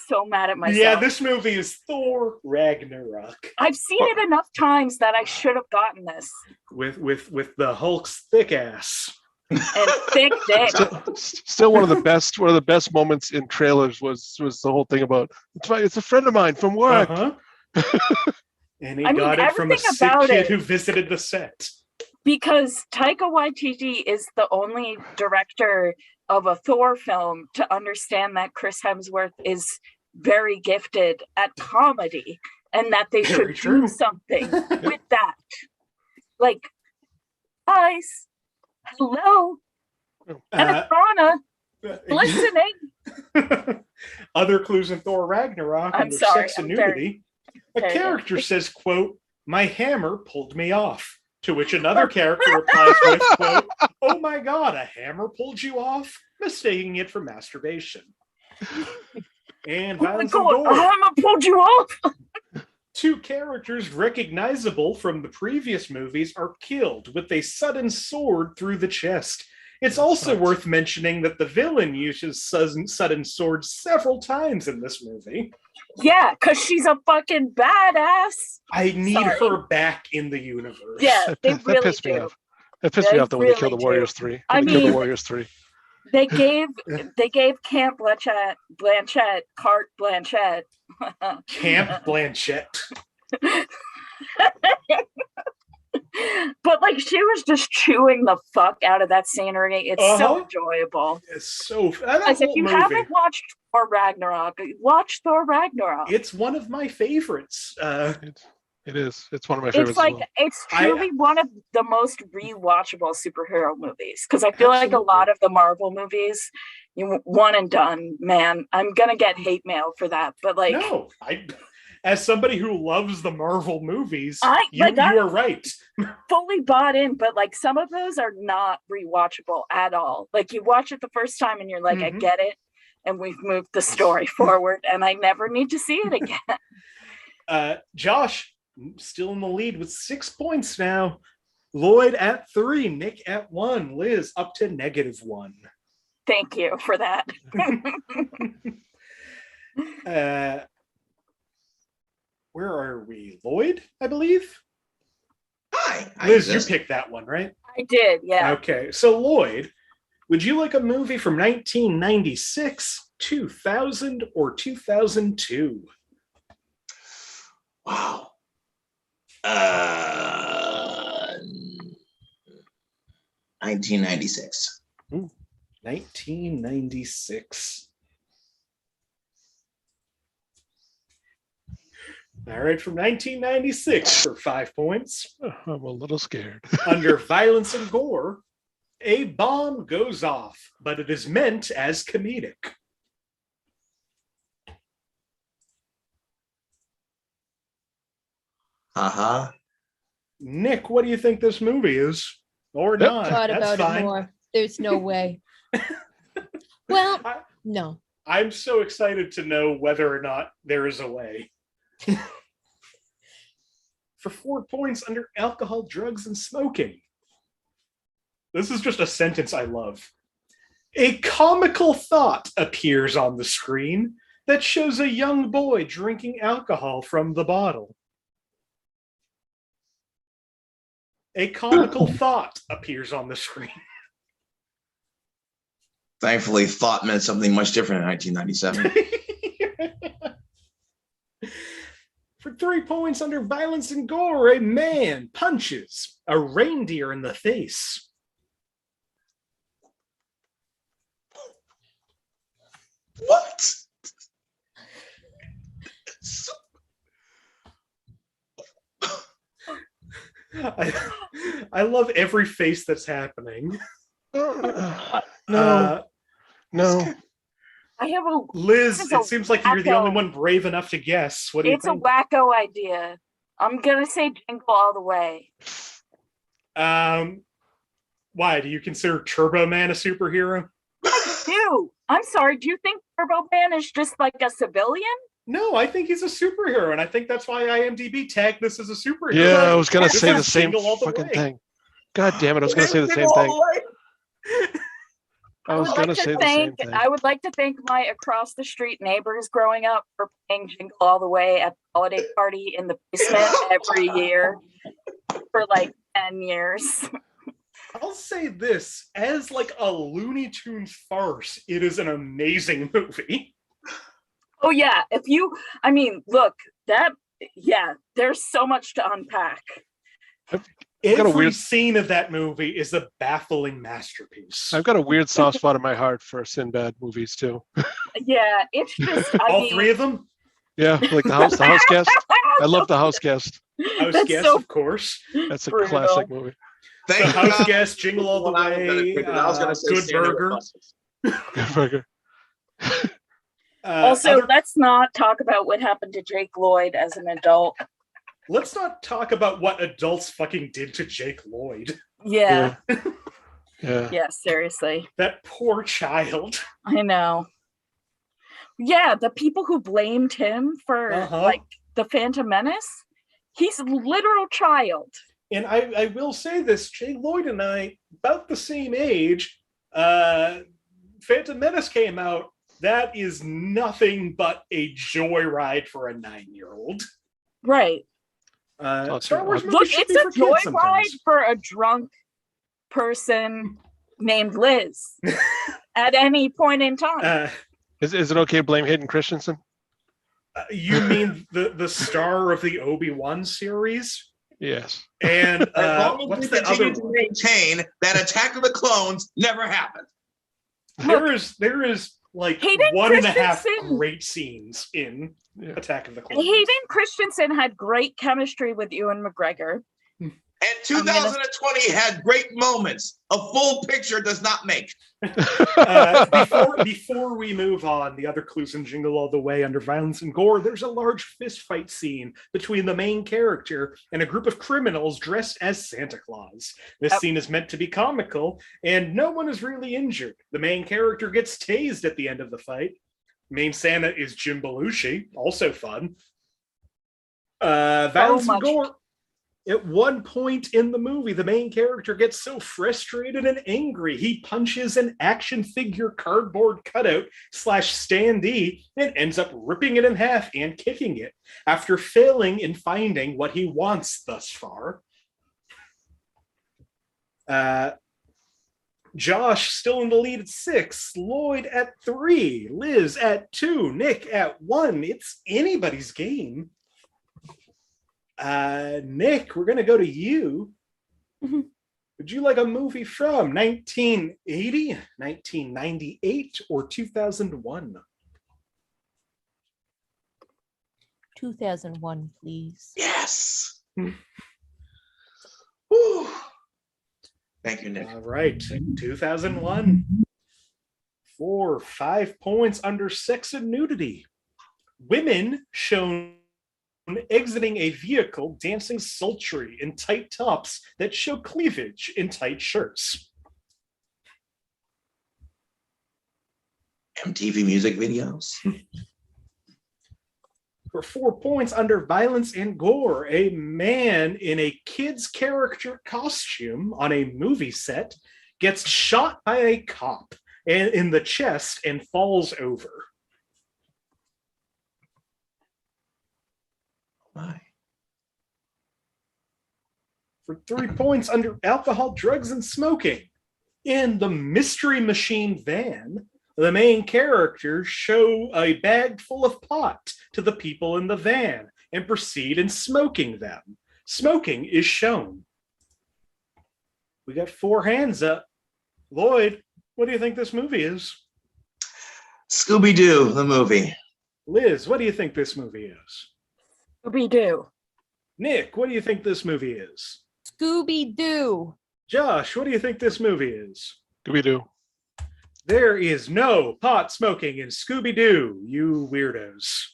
So mad at myself. Yeah, this movie is Thor Ragnarok I've seen it enough times that I should have gotten this. with the Hulk's thick ass. and thick dick. Still one of the best moments in trailers was the whole thing about it's a friend of mine from work. And he got it from a sick kid who visited the set. Because Taika Waititi is the only director of a Thor film to understand that Chris Hemsworth is very gifted at comedy and that they should do something with that. Like, guys, hello, Anathana, listening. Other clues in Thor Ragnarok under sex and nudity. A character says, quote, "My hammer pulled me off." To which another character replies with, quote, "Oh my God, a hammer pulled you off?" Mistaking it for masturbation. And violence and gore. A hammer pulled you off? Two characters recognizable from the previous movies are killed with a sudden sword through the chest. It's also worth mentioning that the villain uses sudden swords several times in this movie. Yeah, because she's a fucking badass. I need her back in the universe. Yeah, that pissed me off. That pissed me off when they killed the Warriors 3. Killed the Warriors 3. They gave Camp Blanchett carte Blanchett. Camp Blanchett. But like she was just chewing the fuck out of that scenery. It's so enjoyable. It's so if you haven't watched Thor Ragnarok, watch Thor Ragnarok. It's one of my favorites. It is. It's one of my favorites. It's like it's truly one of the most rewatchable superhero movies because I feel like a lot of the Marvel movies, one and done. Man, I'm gonna get hate mail for that, but like no, as somebody who loves the Marvel movies, you are right. Fully bought in, but like some of those are not rewatchable at all. Like you watch it the first time and you're like, I get it, and we've moved the story forward, and I never need to see it again. Josh, still in the lead with 6 points now. Lloyd at 3, Nick at 1, Liz up to -1. Thank you for that. Where are we? Lloyd, I believe? Hi. Liz, you picked that one, right? I did, yeah. Okay, so Lloyd, would you like a movie from 1996, 2000, or 2002? Wow. 1996. 1996. All right, from 1996 for 5 points. I'm a little scared. Under violence and gore, a bomb goes off, but it is meant as comedic. Nick, what do you think this movie is? Or not? Thought about it more. There's no way. Well, no. I'm so excited to know whether or not there is a way. For 4 points under alcohol, drugs, and smoking. This is just a sentence I love. A comical thought appears on the screen that shows a young boy drinking alcohol from the bottle. A comical thought appears on the screen. Thankfully, thought meant something much different in 1997. For 3 points under violence and gore, a man punches a reindeer in the face. What? I love every face that's happening. No. I have a Liz, it seems like you're the only one brave enough to guess. What do you think? It's a wacko idea. I'm gonna say Jingle All the Way. Why? Do you consider Turbo Man a superhero? I do. I'm sorry. Do you think Turbo Man is just like a civilian? No, I think he's a superhero, and I think that's why IMDb tagged this as a superhero. Yeah, I was gonna say the same fucking thing. God damn it, I was gonna say the same thing. I was gonna say the same thing. I would like to thank my across the street neighbors growing up for playing Jingle All the Way at the holiday party in the basement every year for like 10 years. I'll say this, as like a Looney Tunes farce, it is an amazing movie. Oh yeah, look, there's so much to unpack. Every scene of that movie is a baffling masterpiece. I've got a weird soft spot in my heart for Sinbad movies too. Yeah, it's just all three of them. Yeah, like the house guest. I love the house guest. House guest, of course. That's a classic movie. The house guest, Jingle All the Way, Good Burger. Good Burger. Also, let's not talk about what happened to Jake Lloyd as an adult. Let's not talk about what adults fucking did to Jake Lloyd. Yeah. Yeah. Yeah, seriously. That poor child. I know. Yeah, the people who blamed him for like the Phantom Menace, he's a literal child. And I will say this, Jake Lloyd and I, about the same age, Phantom Menace came out. That is nothing but a joyride for a 9-year-old. Right. Star Wars Look, it's a joyride for a drunk person named Liz at any point in time. Is it okay to blame Hayden Christensen? You mean the star of the Obi-Wan series? Yes. And as long as we continue to maintain that Attack of the Clones never happened. There is like Hayden 1.5 great scenes in Attack of the Clones. Hayden Christensen had great chemistry with Ewan McGregor. And 2020 had great moments. A full picture does not make. Before we move on, the other clues in Jingle All the Way under violence and gore, there's a large fist fight scene between the main character and a group of criminals dressed as Santa Claus. This scene is meant to be comical, and no one is really injured. The main character gets tased at the end of the fight. Main Santa is Jim Belushi, also fun. Violence and gore. At one point in the movie, the main character gets so frustrated and angry, he punches an action figure cardboard cutout / standee and ends up ripping it in half and kicking it after failing in finding what he wants thus far. Josh still in the lead at 6, Lloyd at 3, Liz at 2, Nick at 1. It's anybody's game. Nick, we're going to go to you. Mm-hmm. Would you like a movie from 1980, 1998, or 2001? 2001, please. Yes. Woo. Thank you, Nick. All right, 2001. 5 points under sex and nudity. Women shown exiting a vehicle dancing sultry in tight tops that show cleavage in tight shirts. MTV music videos. For 4 points under violence and gore, a man in a kid's character costume on a movie set gets shot by a cop in the chest and falls over. Why? For 3 points under alcohol, drugs, and smoking. In the Mystery Machine van, the main characters show a bag full of pot to the people in the van and proceed in smoking them. Smoking is shown. We got 4 hands up. Lloyd, what do you think this movie is? Scooby-Doo, the movie. Liz, what do you think this movie is? Scooby-Doo. Nick, what do you think this movie is? Scooby-Doo. Josh, what do you think this movie is? Scooby-Doo. There is no pot smoking in Scooby-Doo, you weirdos.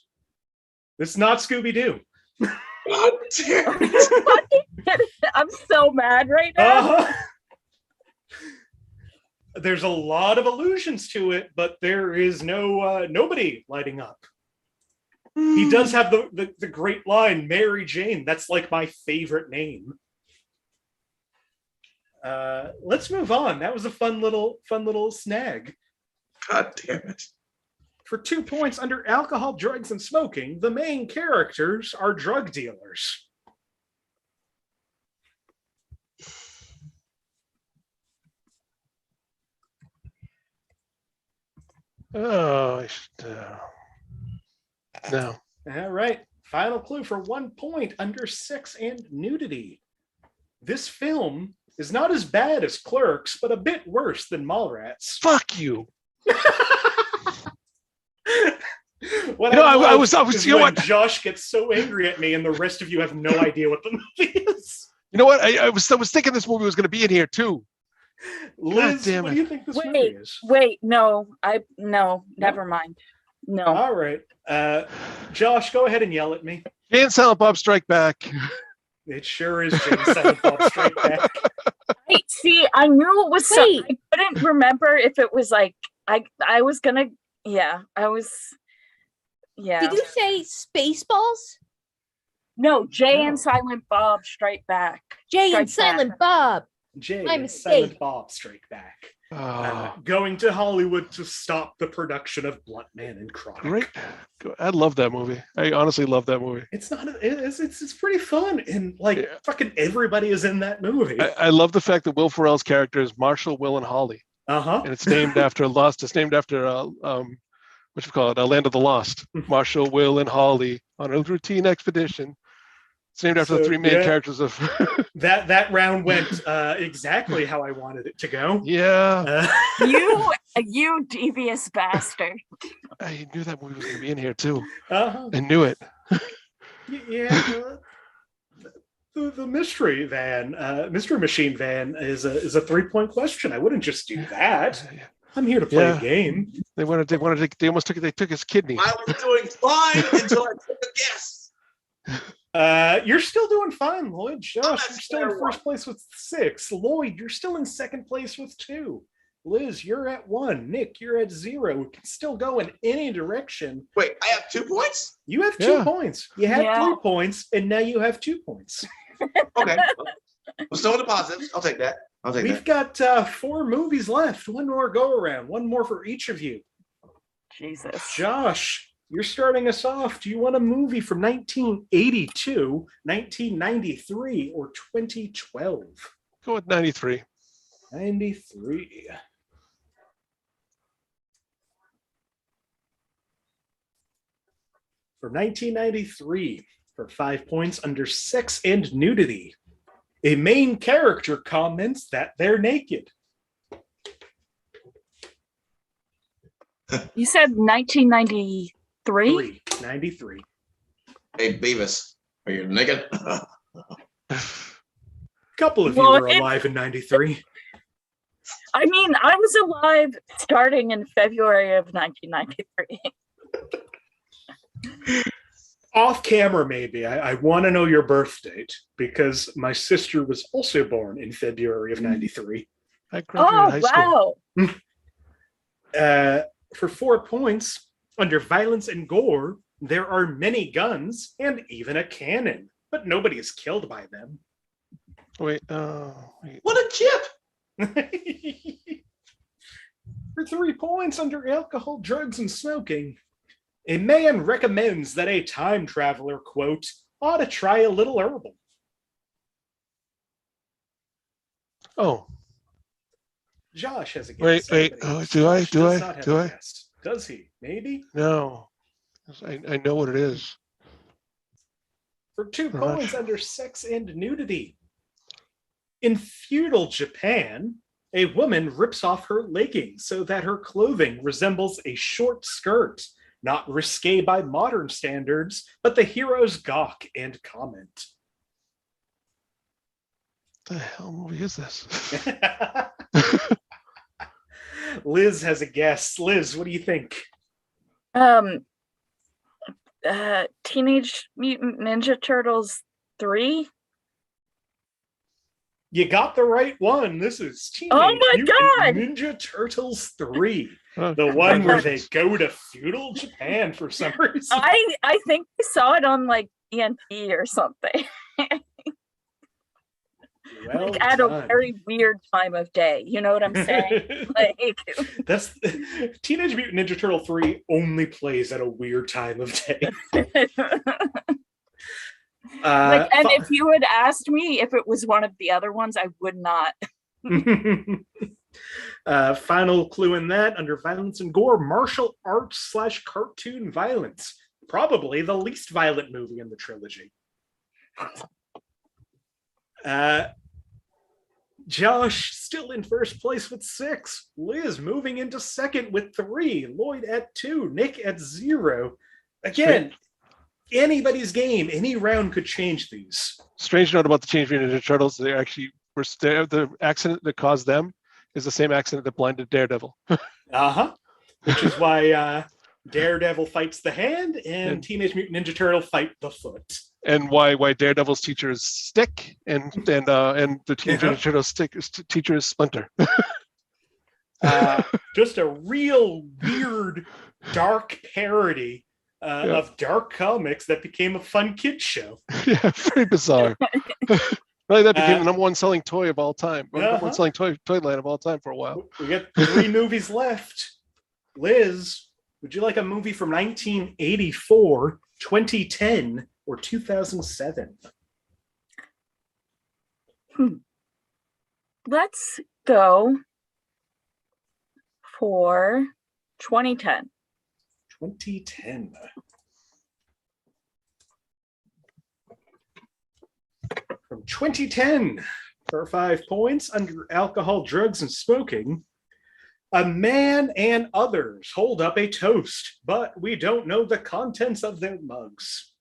This is not Scooby-Doo. God damn it. I'm so mad right now. There's a lot of allusions to it, but there is nobody lighting up. He does have the great line, Mary Jane. That's like my favorite name. Let's move on. That was a fun little snag. God damn it. For 2 points under alcohol, drugs, and smoking, the main characters are drug dealers. Oh, no. All right. Final clue for 1 point under sex and nudity. This film is not as bad as Clerks, but a bit worse than Mallrats. Fuck you. I was you know what? Josh gets so angry at me, and the rest of you have no idea what the movie is. You know what? I was thinking this movie was going to be in here too. Liz, damn what it. do you think this movie is? Never mind. No. All right. Josh, go ahead and yell at me. Jay and Silent Bob Strike Back. It sure is Jay and Silent Bob Strike Back. Wait, see, I knew it was something. I couldn't remember if it was like I was gonna. Yeah, I was. Yeah. Did you say Spaceballs? No, Jay and Silent Bob Strike Back. Jay and Silent Bob. Jay My and mistake. Silent Bob Strike Back. Oh, Going to Hollywood to stop the production of Blunt Man and Chronic. great. I love that movie. I honestly love that movie. It's not. It's pretty fun, and fucking everybody is in that movie. I love the fact that Will Ferrell's character is Marshall, Will, and Holly, and it's named after Lost. It's named after what you call it, Land of the Lost. Marshall, Will, and Holly on a routine expedition. It's named after the three main characters of that round went exactly how I wanted it to go. Yeah. You devious bastard. I knew that movie was going to be in here too. Uh-huh. I knew it. Yeah. The mystery machine van is a 3-point question. I wouldn't just do that. I'm here to play a game. They took his kidney. I was doing fine until I took a guess. You're still doing fine, Lloyd. Josh, you're still in first place with 6. Lloyd, you're still in second place with 2. Liz, you're at 1. Nick, you're at 0. We can still go in any direction. Wait, I have 2 points? You have 2 points. You had 3 points, and now you have 2 points. Okay. I'm still in the positives. I'll take that. We've got 4 movies left. One more go around. One more for each of you. Jesus. Josh, you're starting us off. Do you want a movie from 1982, 1993, or 2012? Go with 93. 93. For 1993, for 5 points under sex and nudity, a main character comments that they're naked. You said 1993? 93. Hey, Beavis, are you naked? A couple of you were alive in 93. I mean, I was alive starting in February of 1993. Off camera, maybe. I want to know your birth date because my sister was also born in February of 93. I graduated high school. Wow. For 4 points, under violence and gore, there are many guns and even a cannon, but nobody is killed by them. Wait. What a chip! For 3 points, under alcohol, drugs, and smoking, a man recommends that a time traveler, quote, ought to try a little herbal. Oh. Josh has a guess. Wait. Do I? Does he? Maybe? No. I know what it is. For 2 points under sex and nudity. In feudal Japan, a woman rips off her leggings so that her clothing resembles a short skirt. Not risque by modern standards, but the heroes gawk and comment. What the hell movie is this? Liz has a guess. Liz, what do you think? Teenage Mutant Ninja Turtles 3? You got the right one. This is Teenage Mutant Ninja Turtles 3. The one where they go to feudal Japan for some reason. I think I saw it on like ENT or something. Well like at a very weird time of day. You know what I'm saying? Like that's Teenage Mutant Ninja Turtle 3 only plays at a weird time of day. If you had asked me if it was one of the other ones, I would not. Final clue in that, under violence and gore, martial arts / cartoon violence. Probably the least violent movie in the trilogy. Josh still in first place with 6. Liz moving into second with 3. Lloyd at 2. Nick at 0. Again, anybody's game. Any round could change these. Strange note about the Teenage Mutant Ninja Turtles: they actually were the accident that caused them is the same accident that blinded Daredevil. Which is why Daredevil fights the hand and Teenage Mutant Ninja Turtle fight the foot. And why Daredevil's teacher is Stick and the Teenage Mutant Ninja Turtles teacher is Splinter. Just a real weird, dark parody of dark comics that became a fun kids show. Yeah, very bizarre. Really, that became the number one selling toy of all time. Number one selling toy line of all time for a while. We got 3 movies left. Liz, would you like a movie from 1984, 2010, or 2007? Let's go for 2010. 2010. From 2010, for 5 points, under alcohol, drugs, and smoking, a man and others hold up a toast, but we don't know the contents of their mugs.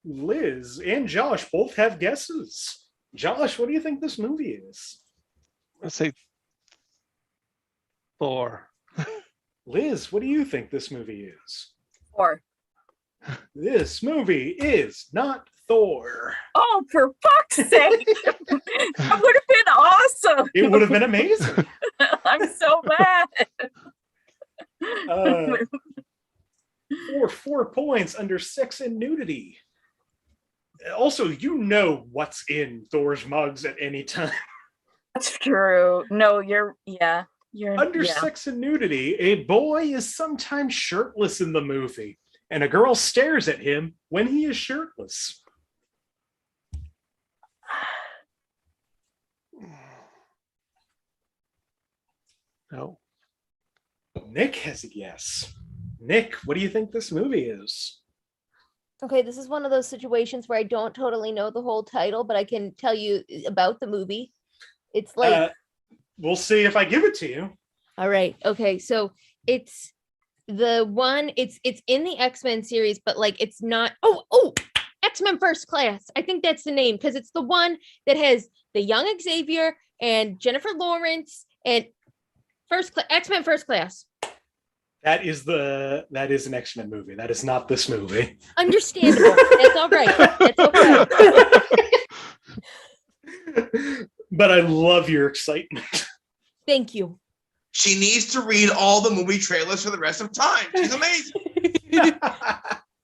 Liz and Josh both have guesses. Josh, what do you think this movie is? Let's say Thor. Liz, what do you think this movie is? 4. This movie is not Thor. Oh, for fuck's sake! That would have been awesome. It would have been amazing. I'm so mad. For 4 points, under sex and nudity. Also, you know what's in Thor's mugs at any time. That's true. No, you're Under sex and nudity, a boy is sometimes shirtless in the movie, and a girl stares at him when he is shirtless. No. Nick has a guess. Nick, what do you think this movie is? Okay, this is one of those situations where I don't totally know the whole title, but I can tell you about the movie. It's like we'll see if I give it to you. All right. Okay, so it's the one. It's in the X-Men series, but like it's not. Oh, X-Men First Class. I think that's the name because it's the one that has the young Xavier and Jennifer Lawrence and X-Men First Class. That is an X-Men movie. That is not this movie. Understandable. That's all right. That's okay. But I love your excitement. Thank you. She needs to read all the movie trailers for the rest of time. She's amazing.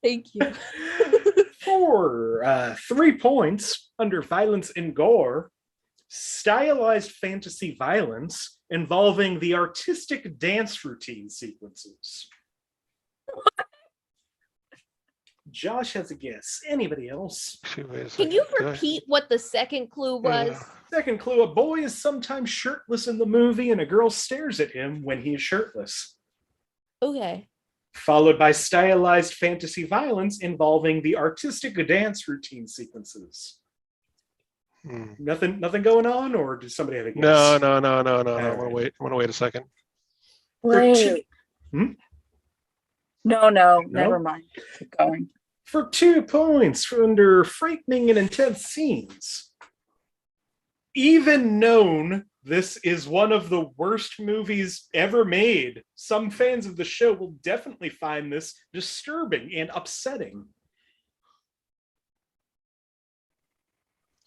Thank you. For 3 points, under violence and gore, stylized fantasy violence involving the artistic dance routine sequences. Josh has a guess. Anybody else? Can you repeat what the second clue was? Second clue, a boy is sometimes shirtless in the movie and a girl stares at him when he is shirtless. Okay. Followed by stylized fantasy violence involving the artistic dance routine sequences. Nothing going on, or does somebody have a guess? No. I want to wait a second. Wait. No, never mind. Keep going. For 2 points, under frightening and intense scenes. Even known this is one of the worst movies ever made, some fans of the show will definitely find this disturbing and upsetting.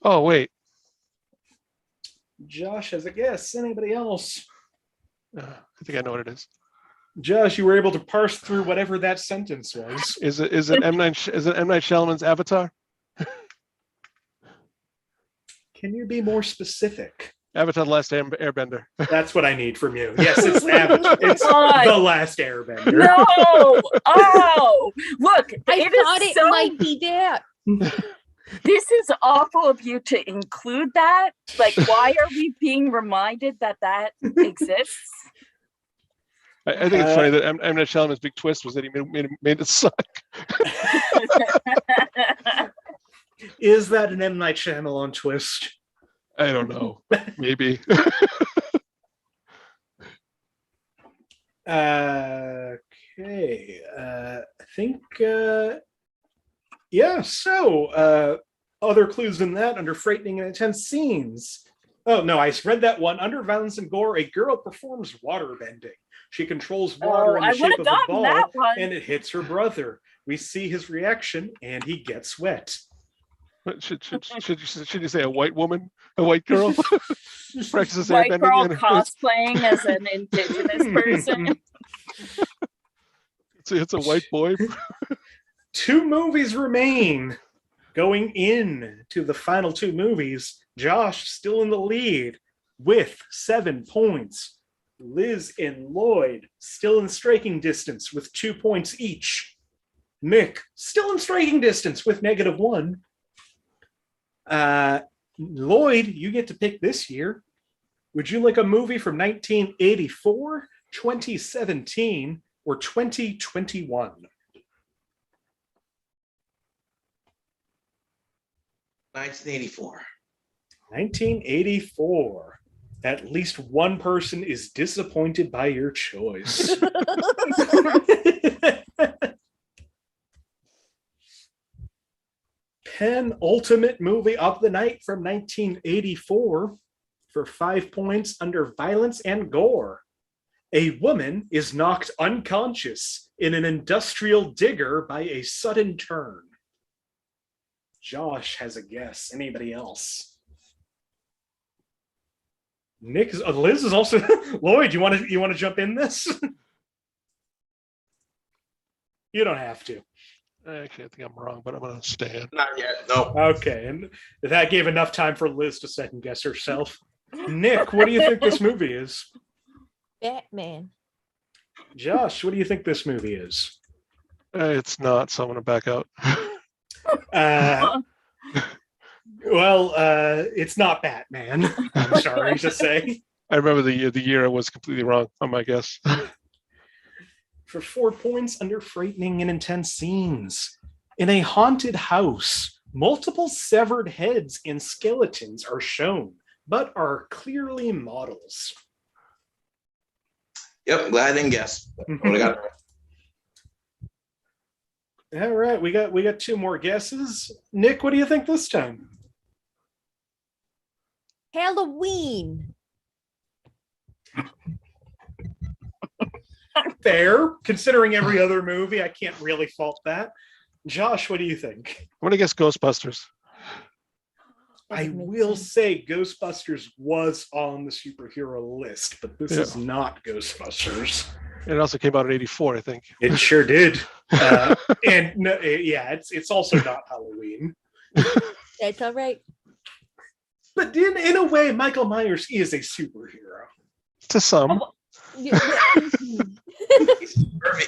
Oh, wait. Josh has a guess. Anybody else? I think I know what it is. Josh, you were able to parse through whatever that sentence was. Is it M. Night Shyamalan's Avatar? Can you be more specific? Avatar: The Last Airbender. That's what I need from you. Yes, it's Avatar. It's The Last Airbender. No! Oh! Look, I thought it might be that. This is awful of you to include that. Like, why are we being reminded that that exists? I think it's funny that M. Night Shyamalan's big twist was that he made it suck. Is that an M. Night Shyamalan twist? I don't know. Maybe. Okay. I think, yeah, so other clues in that under frightening and intense scenes. Oh, no, I read that one. Under violence and gore, a girl performs water bending. She controls water in the shape of a ball, and it hits her brother. We see his reaction, and he gets wet. Should you say a white woman, a white girl? Practices white airbending girl cosplaying as an indigenous person. It's a white boy. 2 movies remain. Going in to the final 2 movies, Josh still in the lead with 7 points. Liz and Lloyd still in striking distance with 2 points each. Nikk still in striking distance with -1. Lloyd, you get to pick this year. Would you like a movie from 1984, 2017, or 2021? 1984. 1984. At least one person is disappointed by your choice. Penultimate movie of the night from 1984 for 5 points under violence and gore. A woman is knocked unconscious in an industrial digger by a sudden turn. Josh has a guess. Anybody else? Nick is, Liz is also. Lloyd, you want to jump in this? You don't have to. Actually, I think I'm wrong, but I'm going to stand. Not yet. No. Okay, and that gave enough time for Liz to second guess herself. Nikk, what do you think this movie is? Batman. Josh, what do you think this movie is? It's not, so I'm going to back out. It's not Batman. I'm sorry to say. I remember the year I was completely wrong on my guess. For 4 points under frightening and intense scenes. In a haunted house, multiple severed heads and skeletons are shown, but are clearly models. Yep, glad I didn't guess. Got it. All right, we got 2 more guesses. Nikk, what do you think this time? Halloween. Fair, considering every other movie, I can't really fault that. Josh, what do you think? I'm going to guess Ghostbusters. I will say Ghostbusters was on the superhero list, but this is not Ghostbusters. It also came out in '84, I think. It sure did. And no, it's also not Halloween. That's all right. But in a way, Michael Myers is a superhero. To some.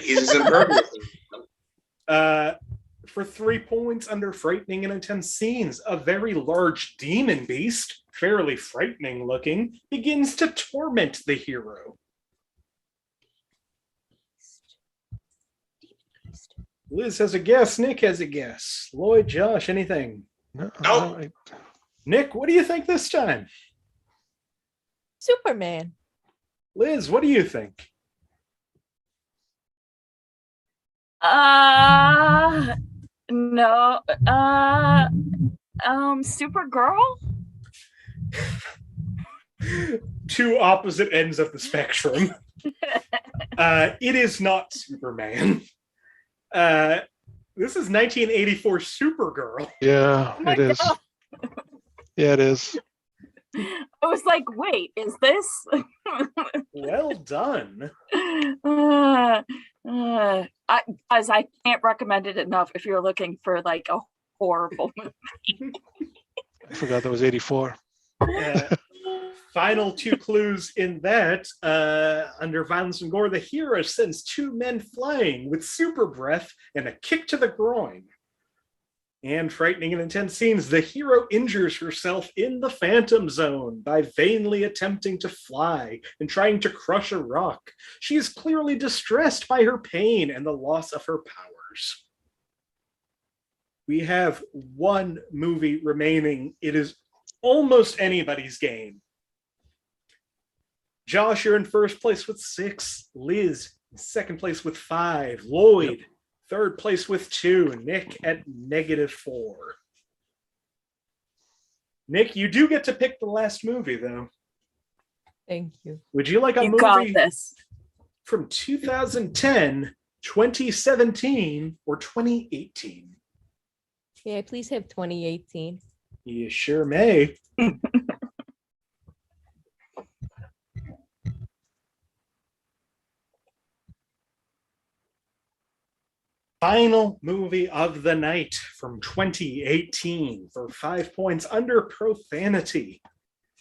He's impervious. For 3 points under frightening and intense scenes, a very large demon beast, fairly frightening looking, begins to torment the hero. Liz has a guess. Nikk has a guess. Lloyd, Josh, anything? No. Nikk, what do you think this time? Superman. Liz, what do you think? No. Supergirl? 2 opposite ends of the spectrum. It is not Superman. This is 1984 Supergirl. Yeah, it is. God. Yeah, it is. I was like, wait, is this? Well done. I can't recommend it enough if you're looking for like a horrible movie. I forgot that was '84. Final 2 clues in that. Under violence and gore, the hero sends 2 men flying with super breath and a kick to the groin. And frightening and intense scenes, the hero injures herself in the Phantom Zone by vainly attempting to fly and trying to crush a rock. She is clearly distressed by her pain and the loss of her powers. We have one movie remaining. It is almost anybody's game. Josh, you're in first place with 6. Liz, in second place with 5. Lloyd, third place with 2. Nick at -4. Nick, you do get to pick the last movie, though. Thank you. Would you like a You got movie this. from 2010, 2017, or 2018? Yeah, please have 2018. You sure may. Final movie of the night from 2018 for 5 points under profanity.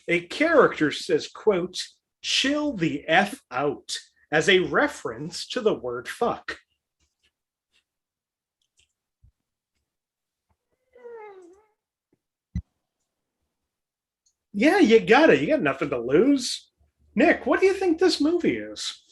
A character says, quote, "Chill the F out," as a reference to the word fuck. Yeah, you got it. You got nothing to lose. Nick, what do you think this movie is?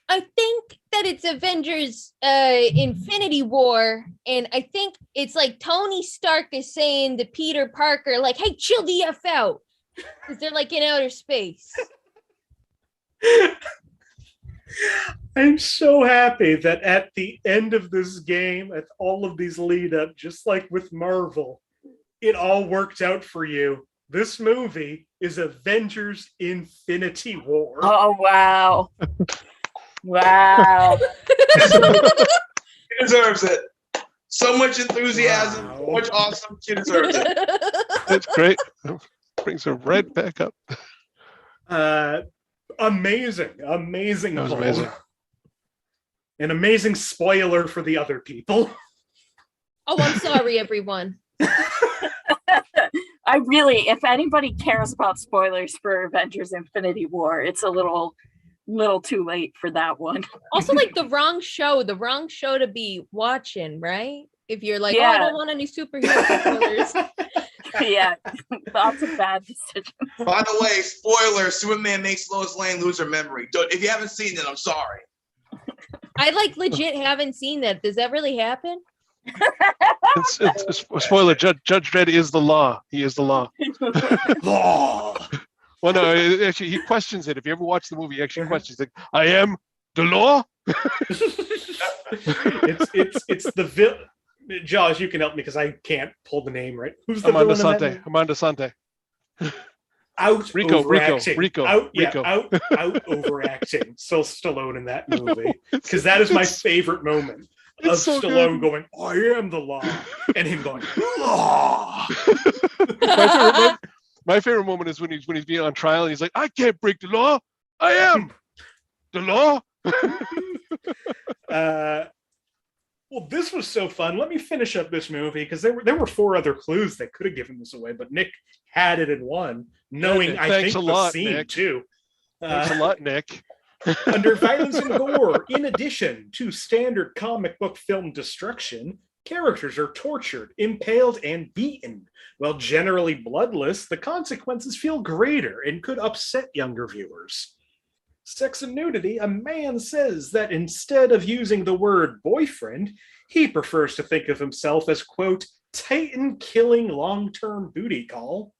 I think that it's Avengers Infinity War, and I think it's like Tony Stark is saying to Peter Parker, like, hey, chill the F out. Because they're like in outer space. I'm so happy that at the end of this game, at all of these lead up, just like with Marvel, it all worked out for you. This movie is Avengers Infinity War. Oh, wow. Wow. She deserves it. So much enthusiasm, Wow. so much awesome. She deserves it. That's great. Brings her right back up. Amazing That was poll. amazing. An amazing spoiler for the other people. Oh, I'm sorry, everyone. I really, if anybody cares about spoilers for Avengers Infinity War, it's a little too late for that one. Also, like the wrong show to be watching, right? If you're like, oh, I Yeah. don't want any superhero spoilers. Yeah, that's a bad decision. By the way, spoiler: Superman makes Lois Lane lose her memory. If you haven't seen it, I'm sorry. I like legit haven't seen that. Does that really happen? It's a spoiler. Judge Dredd is the law. He is the law. Oh. Well, no, actually, he questions it. If you ever watch the movie, he actually questions it. I am the law. it's the Josh, you can help me because I can't pull the name right. Who's the Amanda villain in that Sante. movie? Amanda Sante. Out Rico, overacting. Rico. Out overacting. So Stallone in that movie, because that is my favorite moment of so Stallone good. going, "I am the law," and him going, "Law." My favorite moment is when he's being on trial and he's like, I can't break the law. I am the law. Well, this was so fun. Let me finish up this movie because there were 4 other clues that could have given this away, but Nick had it in one, knowing Nick, I thanks think a the lot, scene Nick. too. Thanks a lot, Nick. Under violence and gore, in addition to standard comic book film destruction, characters are tortured, impaled, and beaten. While generally bloodless, the consequences feel greater and could upset younger viewers. Sex and nudity, a man says that instead of using the word boyfriend, he prefers to think of himself as, quote, Titan-killing long-term booty call.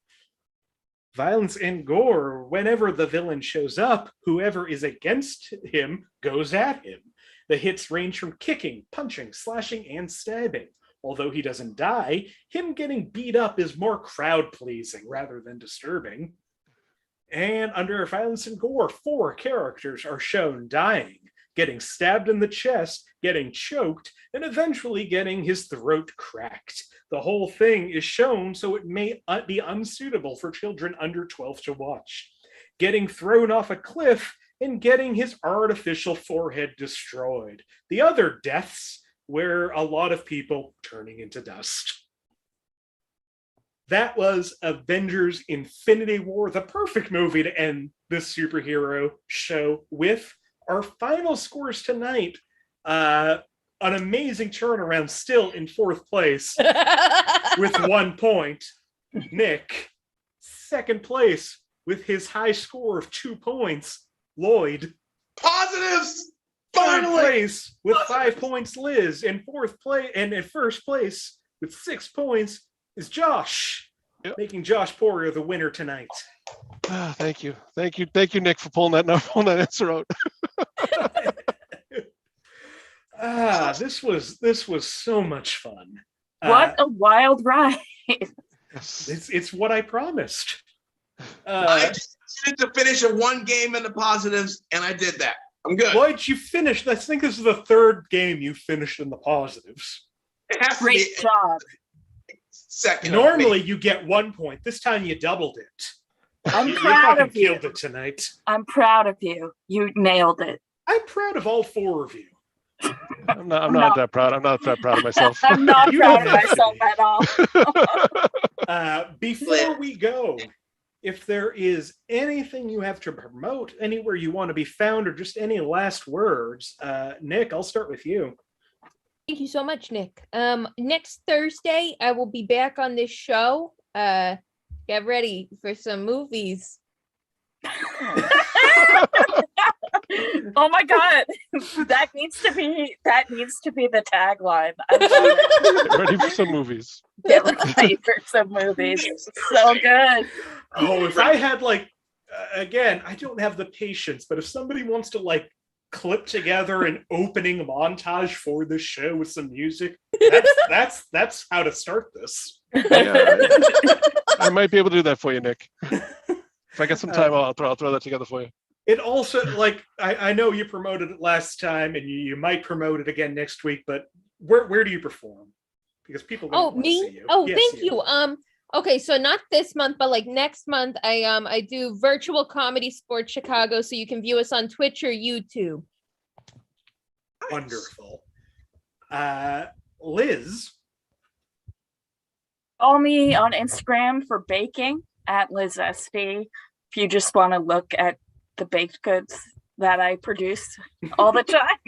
Violence and gore, whenever the villain shows up, whoever is against him goes at him. The hits range from kicking, punching, slashing, and stabbing. Although he doesn't die, him getting beat up is more crowd-pleasing rather than disturbing. And under violence and gore, 4 characters are shown dying, getting stabbed in the chest, getting choked, and eventually getting his throat cracked. The whole thing is shown so it may be unsuitable for children under 12 to watch. Getting thrown off a cliff and getting his artificial forehead destroyed. The other deaths were a lot of people turning into dust. That was Avengers Infinity War, the perfect movie to end this superhero show with. Our final scores tonight, an amazing turnaround, still in 4th place with 1 point. Nick, 2nd place with his high score of 2 points. Lloyd, Positives. 3rd Finally. place with 5 points. Liz, in 4th place, and in 1st place with 6 points is Josh, making Josh Poirier the winner tonight. Thank you, Nick, for pulling that answer out. This was so much fun. What a wild ride. It's what I promised. I just needed to finish a 1 game in the positives, and I did that. I'm good. Lloyd, you finished. I think this is the 3rd game you finished in the positives. It has to Great be job. second. Normally you get 1 point. This time you doubled it. I'm You proud fucking of you. killed it tonight. I'm proud of you. You nailed it. I'm proud of all 4 of you. I'm not that proud. I'm not that proud of myself. I'm not You proud of don't have to myself be. at all. Before we go, if there is anything you have to promote, anywhere you want to be found, or just any last words, Nick, I'll start with you. Thank you so much, Nick. Next Thursday, I will be back on this show. Get ready for some movies. Oh my God. That needs to be the tagline. I love it. Ready for some movies. Get ready for some movies. So good. Oh, if I had again, I don't have the patience, but if somebody wants to clip together an opening montage for this show with some music, that's how to start this. Yeah, I might be able to do that for you, Nick. If I get some time, I'll throw that together for you. It also, I know you promoted it last time, and you might promote it again next week, but where do you perform? Because people don't want to see you. Oh, Yes, thank you. Okay, so not this month, but next month, I do Virtual Comedy Sports Chicago, so you can view us on Twitch or YouTube. Wonderful. Liz. Follow me on Instagram for baking at Liz Estey. If you just want to look at the baked goods that I produce all the time.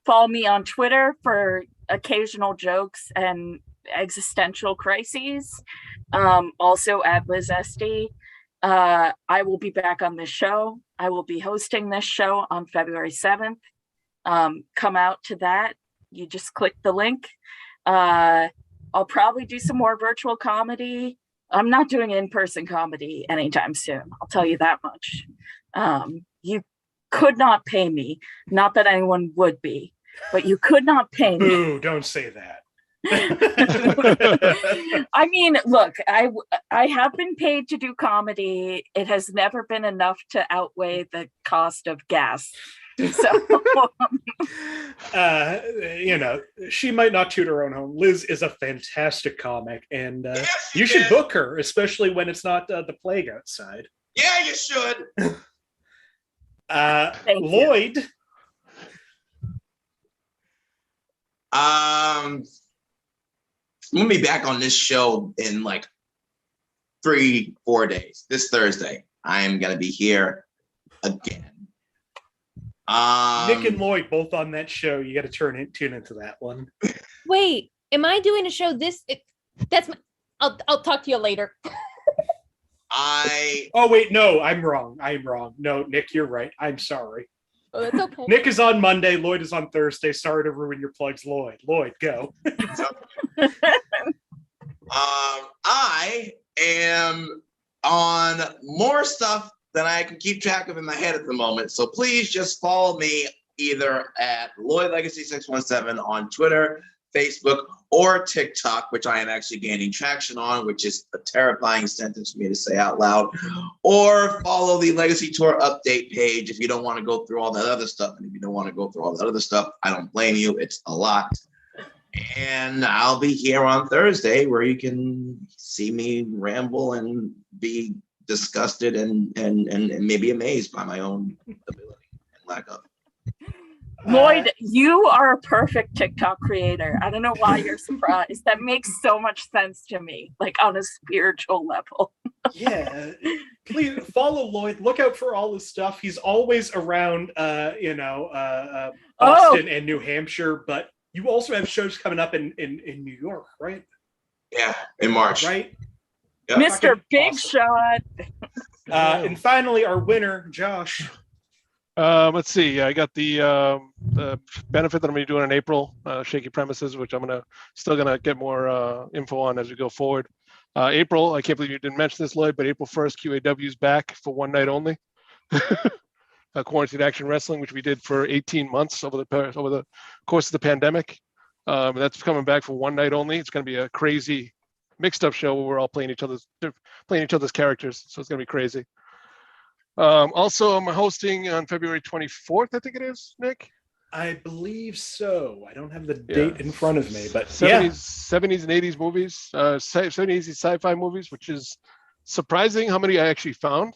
Follow me on Twitter for occasional jokes and existential crises. Also at Liz Estey. I will be back on this show. I will be hosting this show on February 7th. Come out to that. You just click the link. I'll probably do some more virtual comedy. I'm not doing in-person comedy anytime soon. I'll tell you that much. You could not pay me. Not that anyone would be, but you could not pay me. Boo, don't say that. I mean, look, I have been paid to do comedy. It has never been enough to outweigh the cost of gas. So, she might not toot her own home. Liz is a fantastic comic, and Yes, you should book her, especially when it's not the plague outside. Yeah, you should. Lloyd. I'm gonna be back on this show in 3-4 days. This Thursday, I am gonna be here again. Nick and Lloyd both on that show. You got to tune into that one. Wait, am I doing a show I'll talk to you later. Oh wait, no, I'm wrong. No, Nick, you're right. I'm sorry. Oh, that's okay. Nick is on Monday. Lloyd is on Thursday. Sorry to ruin your plugs, Lloyd. Lloyd, go. I am on more stuff than I can keep track of in my head at the moment. So please just follow me either at Lloyd Legacy 617 on Twitter, Facebook, or TikTok, which I am actually gaining traction on, which is a terrifying sentence for me to say out loud. Or follow the Legacy Tour update page if you don't want to go through all that other stuff. And if you don't want to go through all that other stuff, I don't blame you. It's a lot. And I'll be here on Thursday where you can see me ramble and be disgusted and maybe amazed by my own ability and lack of. Lloyd, you are a perfect TikTok creator. I don't know why you're surprised. That makes so much sense to me, on a spiritual level. Yeah, please follow Lloyd. Look out for all his stuff. He's always around, Boston and New Hampshire, but you also have shows coming up in New York, right? Yeah, in March. Right. Yep. Mr. Big Awesome. Shot. And finally, our winner, Josh. Let's see. I got the benefit that I'm going to be doing in April, Shaky Premises, which I'm still gonna get more info on as we go forward. April, I can't believe you didn't mention this, Lloyd, but April 1st, QAW is back for one night only. Quarantine Action Wrestling, which we did for 18 months over the course of the pandemic. That's coming back for one night only. It's going to be a crazy mixed up show where we're all playing each other's characters. So it's going to be crazy. Also, I'm hosting on February 24th, I think it is, Nick. I believe so. I don't have the date in front of me, but 70s and 80s movies, 70s sci-fi movies, which is surprising how many I actually found.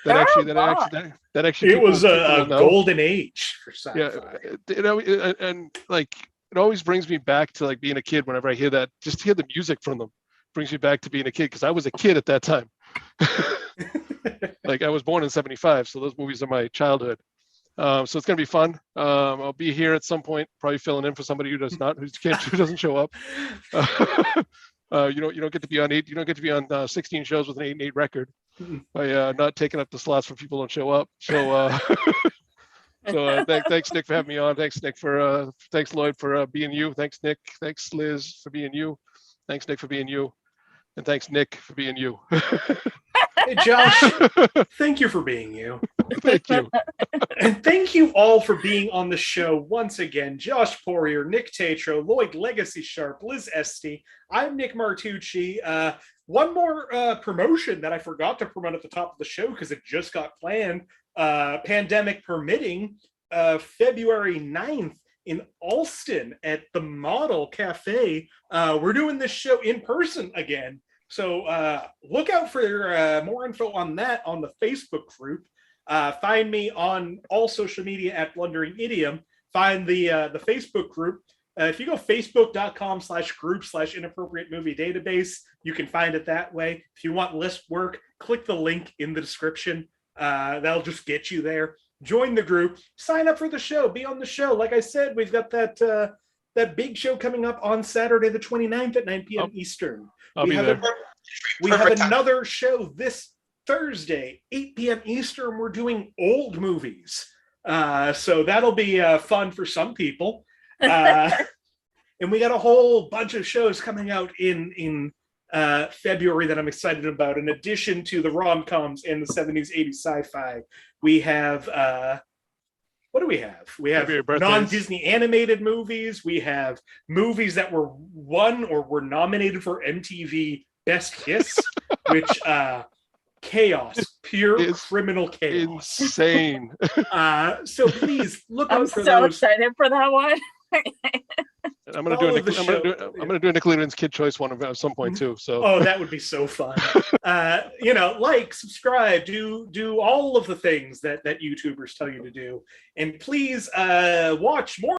that actually it was a golden age for sci-fi. Yeah, and like it always brings me back to like being a kid. Whenever I hear that, just hear the music from them brings me back to being a kid because I was a kid at that time. Like I was born in '75, so those movies are my childhood. So it's gonna be fun. I'll be here at some point, probably filling in for somebody who doesn't show up. You don't get to be on 8. You don't get to be on 16 shows with an 8-8 record by not taking up the slots for people who don't show up. So, thanks Nick for having me on. Thanks Lloyd for being you. Thanks Nick. Thanks Liz for being you. Thanks Nick for being you. And thanks Nick for being you. Hey Josh, thank you for being you. Thank you. And thank you all for being on the show once again. Josh Poirier, Nikk Tetreault, Lloyd Legacy Sharp, Liz Estey. I'm Nick Martucci. One more promotion that I forgot to promote at the top of the show because it just got planned. Pandemic permitting, February 9th in Alston at the Model Cafe. We're doing this show in person again. So look out for more info on that on the Facebook group. Find me on all social media at Blundering Idiom. Find the Facebook group. If you go facebook.com/group/inappropriate movie database, you can find it that way. If you want list work, click the link in the description. That'll just get you there. Join the group. Sign up for the show. Be on the show. Like I said, we've got that big show coming up on Saturday the 29th at 9 p.m. Eastern. We have another show this Thursday, 8 p.m. Eastern. We're doing old movies. So that'll be fun for some people. And we got a whole bunch of shows coming out in February that I'm excited about. In addition to the rom-coms and the 70s, 80s sci-fi, we have what do we have? We have non-Disney animated movies. We have movies that were won or were nominated for MTV Best Kiss, which chaos, pure criminal chaos. Insane. So please look out for those. I'm so excited for that one. I'm gonna do a Nickelodeon's Kid Choice one at some point too. So that would be so fun. Like, subscribe, do all of the things that YouTubers tell you to do, and please watch more